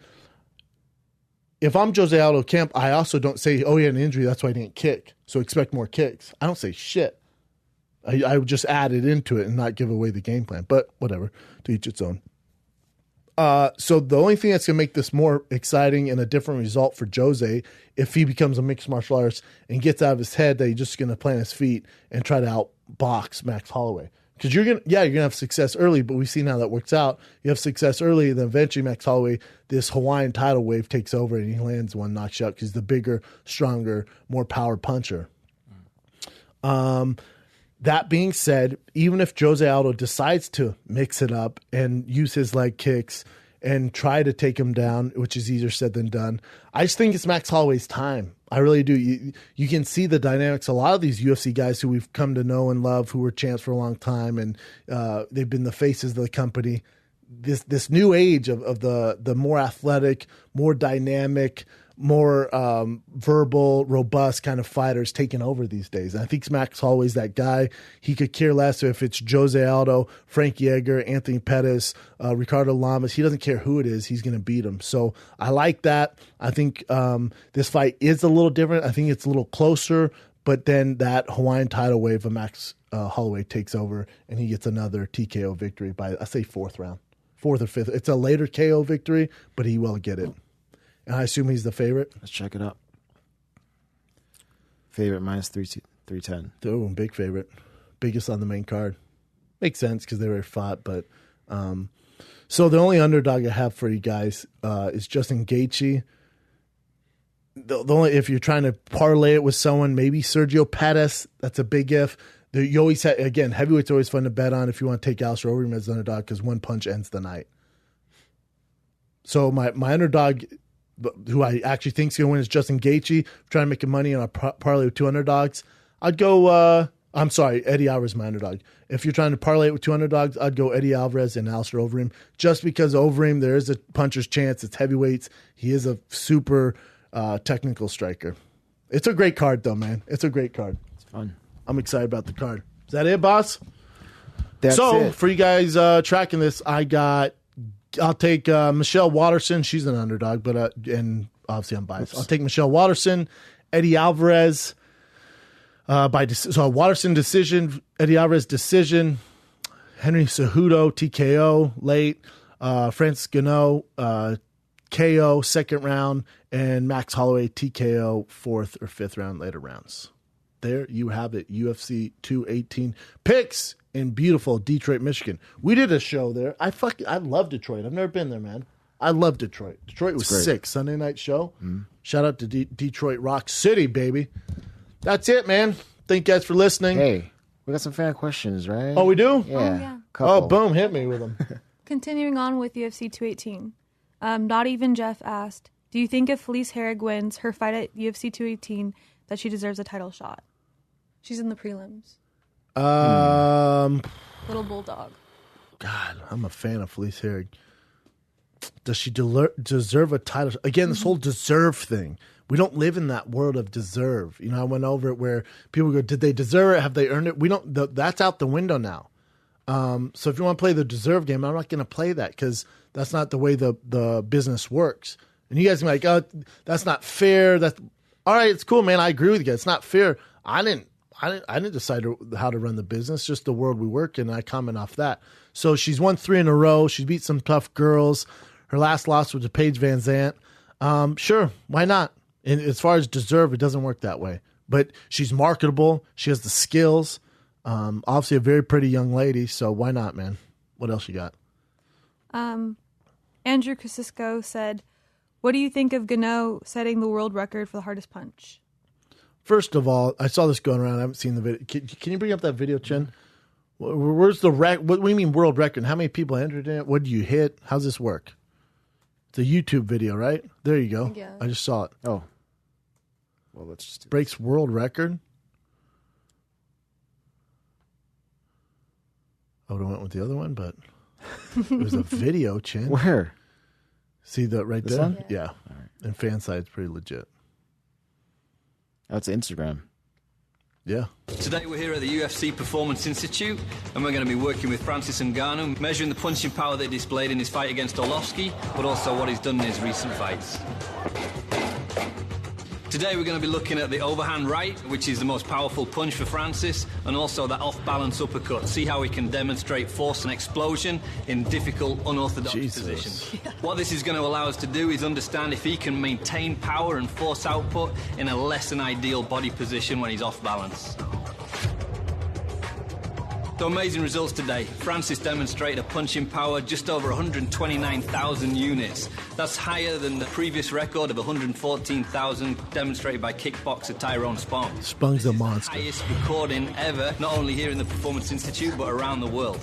if I'm Jose Aldo Camp, I also don't say, oh, he had an injury, that's why he didn't kick. So expect more kicks. I don't say shit. I would just add it into it and not give away the game plan. But whatever, to each its own. So the only thing that's going to make this more exciting and a different result for Jose, if he becomes a mixed martial artist and gets out of his head that he's just going to plant his feet and try to outbox Max Holloway. Because you're gonna have success early, but we've seen how that works out. You have success early, then eventually Max Holloway, this Hawaiian tidal wave takes over and he lands one, knocks you out because he's the bigger, stronger, more power puncher. That being said, even if Jose Aldo decides to mix it up and use his leg kicks and try to take him down, which is easier said than done, I just think it's Max Holloway's time. I really do. You can see the dynamics. A lot of these UFC guys who we've come to know and love, who were champs for a long time, and they've been the faces of the company. This new age of the more athletic, more dynamic, more verbal, robust kind of fighters taking over these days. And I think Max Holloway's that guy. He could care less if it's Jose Aldo, Frankie Edgar, Anthony Pettis, Ricardo Lamas. He doesn't care who it is. He's going to beat him. So I like that. I think this fight is a little different. I think it's a little closer, but then that Hawaiian tidal wave of Max Holloway takes over and he gets another TKO victory by, I say, fourth or fifth. It's a later KO victory, but he will get it. And I assume he's the favorite. Let's check it out. Favorite minus 310. Oh, big favorite. Biggest on the main card. Makes sense because they were fought. But so the only underdog I have for you guys is Justin Gaethje. The only, if you're trying to parlay it with someone, maybe Sergio Pettis. That's a big if. You always have, again, heavyweight's always fun to bet on if you want to take Alistair Overeem as an underdog because one punch ends the night. So my underdog, who I actually think is going to win, is Justin Gaethje. Trying to make money on a parlay with two underdogs. I'd go, Eddie Alvarez is my underdog. If you're trying to parlay it with two underdogs, I'd go Eddie Alvarez and Alistair Overeem. Just because Overeem, there is a puncher's chance. It's heavyweights. He is a super technical striker. It's a great card, though, man. It's a great card. It's fun. I'm excited about the card. Is that it, boss? That's it. For you guys tracking this, I'll take Michelle Watterson. She's an underdog, but and obviously I'm biased. I'll take Michelle Watterson, Eddie Alvarez so Watterson decision, Eddie Alvarez decision, Henry Cejudo TKO late, Francis Ngannou KO second round, and Max Holloway TKO fourth or fifth round later rounds. There you have it. UFC 218 picks in beautiful Detroit, Michigan. We did a show there. I love Detroit. I've never been there, man. I love Detroit. Detroit was sick. Sunday night show. Mm-hmm. Shout out to Detroit Rock City, baby. That's it, man. Thank you guys for listening. Hey, we got some fan questions, right? Oh, we do? Yeah. Oh, yeah. Oh, boom. Hit me with them. Continuing on with UFC 218. Not Even Jeff asked, do you think if Felice Herrig wins her fight at UFC 218 that she deserves a title shot? She's in the prelims. Little bulldog. God, I'm a fan of Felice Herrig. Does she deserve a title? Again, this whole deserve thing. We don't live in that world of deserve. You know, I went over it where people go, did they deserve it? Have they earned it? We don't. That's out the window now. So if you want to play the deserve game, I'm not going to play that because that's not the way the business works. And you guys are like, oh, that's not fair. That's all right. It's cool, man. I agree with you. It's not fair. I didn't decide how to run the business. Just the world we work in. And I comment off that. So she's won 3 in a row. She beat some tough girls. Her last loss was to Paige Van Zandt. Sure, why not? And as far as deserve, it doesn't work that way. But she's marketable. She has the skills. Obviously, a very pretty young lady. So why not, man? What else you got? Andrew Kosciuszko said, what do you think of Ngannou setting the world record for the hardest punch? First of all, I saw this going around. I haven't seen the video. Can you bring up that video, Chen? Where's the what do you mean world record? How many people entered in it? What did you hit? How's this work? It's a YouTube video, right? There you go. Yeah. I just saw it. Oh. Well, let's just breaks world record. I would have went with the other one, but it was a video, Chin. Where? See that right this there? One? Yeah. All right. And fan side's pretty legit. That's Instagram. Yeah. Today we're here at the UFC Performance Institute and we're going to be working with Francis Ngannou, measuring the punching power that he displayed in his fight against Orlovsky, but also what he's done in his recent fights. Today we're going to be looking at the overhand right, which is the most powerful punch for Francis, and also that off-balance uppercut. See how he can demonstrate force and explosion in difficult, unorthodox positions. What this is going to allow us to do is understand if he can maintain power and force output in a less than ideal body position when he's off balance. So amazing results today. Francis demonstrated a punching power just over 129,000 units. That's higher than the previous record of 114,000 demonstrated by kickboxer Tyrone Spong. Spong's a monster. Highest recording ever, not only here in the Performance Institute, but around the world.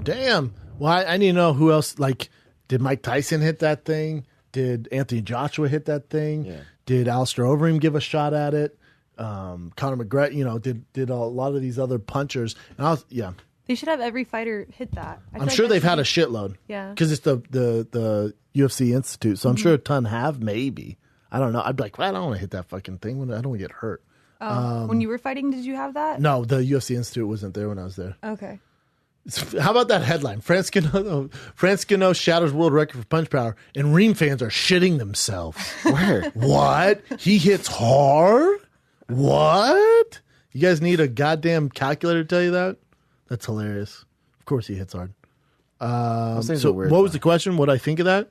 Damn. Well, I need to know who else, like, did Mike Tyson hit that thing? Did Anthony Joshua hit that thing? Yeah. Did Alistair Overeem give a shot at it? Conor McGregor, did a lot of these other punchers. And They should have every fighter hit that. I'm sure they've had a shitload. Yeah. Because it's the UFC Institute. So I'm sure a ton have, maybe. I don't know. I'd be like, well, I don't want to hit that fucking thing. I don't want to get hurt. When you were fighting, did you have that? No, the UFC Institute wasn't there when I was there. Okay. How about that headline? France Cano shatters world record for punch power, and Reem fans are shitting themselves. Where? What? He hits hard? What? You guys need a goddamn calculator to tell you that? That's hilarious. Of course he hits hard. things So are weird, what was though. the question? What I think of that?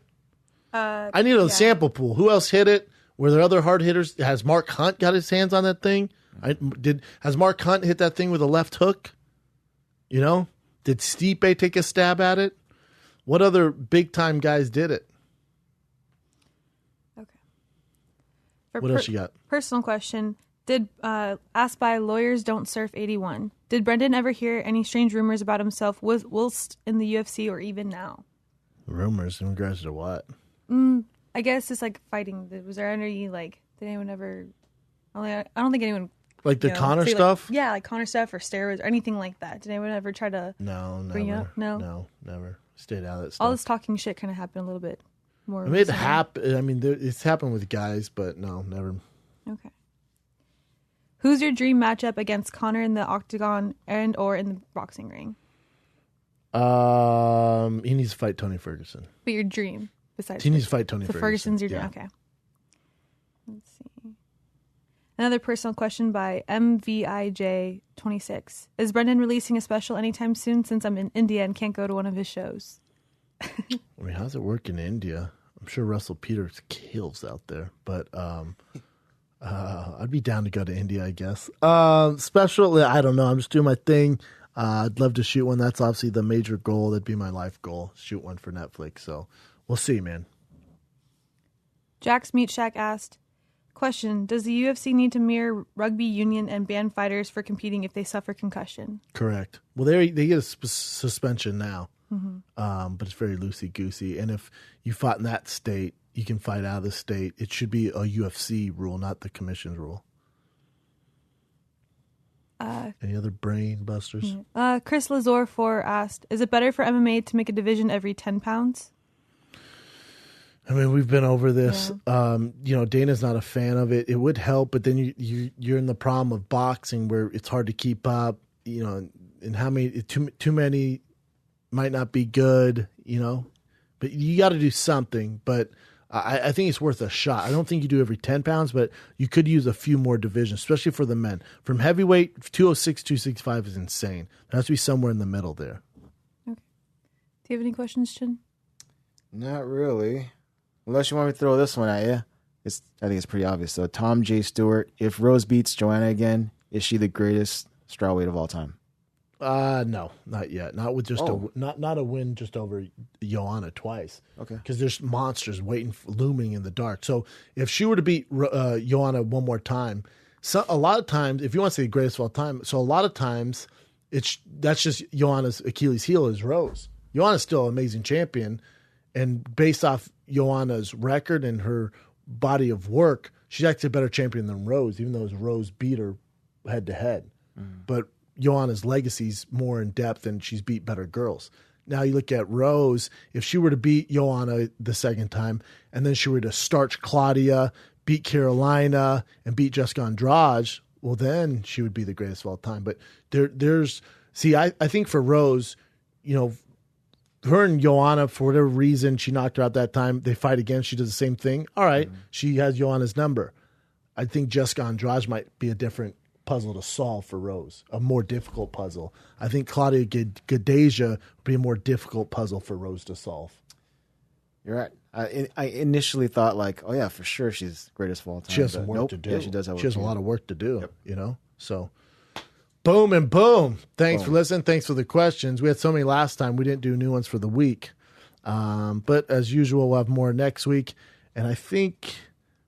I need a sample pool. Who else hit it? Were there other hard hitters? Has Mark Hunt got his hands on that thing? Has Mark Hunt hit that thing with a left hook? You know? Did Stipe take a stab at it? What other big time guys did it? Okay. For What else you got? Personal question. Did asked by Lawyers Don't Surf 81. Did Brendan ever hear any strange rumors about himself whilst in the UFC or even now? Rumors in regards to what? I guess it's like fighting. Was there any did anyone ever? I don't think anyone. Like the Conor say, stuff? Like Conor stuff or steroids or anything like that. Did anyone ever try to? No, bring never. it up? No? No, never. Stayed out of that stuff. All this talking shit kind of happened a little bit more. I mean, it recently. happened. I mean, it's happened with guys, but no, never. Okay. Who's your dream matchup against Conor in the octagon and or in the boxing ring? He needs to fight Tony Ferguson. But your dream besides He needs to fight Tony so Ferguson. Ferguson's your dream. Yeah. Okay. Let's see. Another personal question by MVIJ26. Is Brendan releasing a special anytime soon since I'm in India and can't go to one of his shows? I mean, how's it work in India? I'm sure Russell Peters kills out there, but I'd be down to go to India, I guess. Special, I don't know. I'm just doing my thing. I'd love to shoot one. That's obviously the major goal. That'd be my life goal. Shoot one for Netflix. So we'll see, man. Jack's Meat Shack asked, question, does the UFC need to mirror rugby union and ban fighters for competing if they suffer concussion? Correct. Well, they get a suspension now, but it's very loosey-goosey. And if you fought in that state, you can fight out of the state. It should be a UFC rule, not the commission's rule. Any other brain busters? Chris Lazor 4 asked, is it better for MMA to make a division every 10 pounds? I mean, we've been over this. Yeah. Dana's not a fan of it. It would help, but then you're in the problem of boxing where it's hard to keep up. And how many too many might not be good. But you got to do something. But I think it's worth a shot. I don't think you do every 10 pounds, but you could use a few more divisions, especially for the men. From heavyweight, 206, 265 is insane. There has to be somewhere in the middle there. Okay. Do you have any questions, Chin? Not really. Unless you want me to throw this one at you. I think it's pretty obvious. So Tom J. Stewart, if Rose beats Joanna again, is she the greatest strawweight of all time? No, not yet. Not with just not a win just over Joanna twice. Okay. Because there's monsters looming in the dark. So if she were to beat Joanna one more time, a lot of times, if you want to say the greatest of all time, so a lot of times that's just Joanna's Achilles heel is Rose. Joanna's still an amazing champion, and based off Joanna's record and her body of work, she's actually a better champion than Rose, even though Rose beat her head to head. But Joanna's legacy's more in depth and she's beat better girls. Now you look at Rose, if she were to beat Joanna the second time and then she were to starch Claudia, beat Carolina, and beat Jessica Andrade, well, then she would be the greatest of all time. But I think for Rose, her and Joanna, for whatever reason, she knocked her out that time. They fight again. She does the same thing. All right. She has Joanna's number. I think Jessica Andrade might be a different puzzle to solve for Rose, a more difficult puzzle. I think Claudia Gaethje would be a more difficult puzzle for Rose to solve. You're right. I initially thought like, oh yeah, for sure she's greatest of all time. She has some work to do. Yeah, she does have work She has to a do. lot of work to do, Yep. you know? So, boom and boom. Thanks Boom. for listening. Thanks for the questions. We had so many last time. We didn't do new ones for the week. But as usual, we'll have more next week. And I think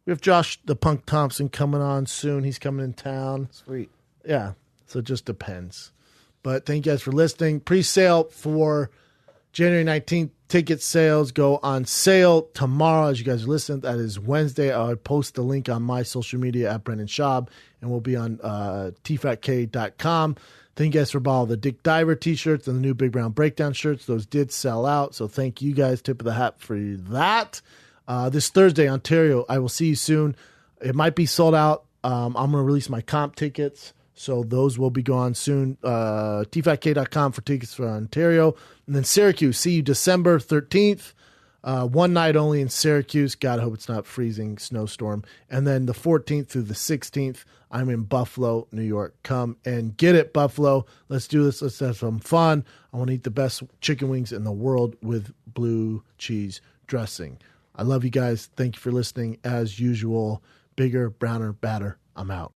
we have Josh the Punk Thompson coming on soon. He's coming in town. Sweet. Yeah, so it just depends. But thank you guys for listening. Pre-sale for January 19th. Ticket sales go on sale tomorrow as you guys are listening. That is Wednesday. I'll post the link on my social media at Brendan Schaub, and we'll be on tfatk.com. Thank you guys for all the Dick Diver t-shirts and the new Big Brown Breakdown shirts. Those did sell out, so thank you guys. Tip of the hat for that. This Thursday, Ontario, I will see you soon. It might be sold out. I'm going to release my comp tickets, so those will be gone soon. tfatk.com for tickets for Ontario. And then Syracuse, see you December 13th. One night only in Syracuse. God, I hope it's not freezing snowstorm. And then the 14th through the 16th, I'm in Buffalo, New York. Come and get it, Buffalo. Let's do this. Let's have some fun. I want to eat the best chicken wings in the world with blue cheese dressing. I love you guys. Thank you for listening. As usual, bigger, browner, badder. I'm out.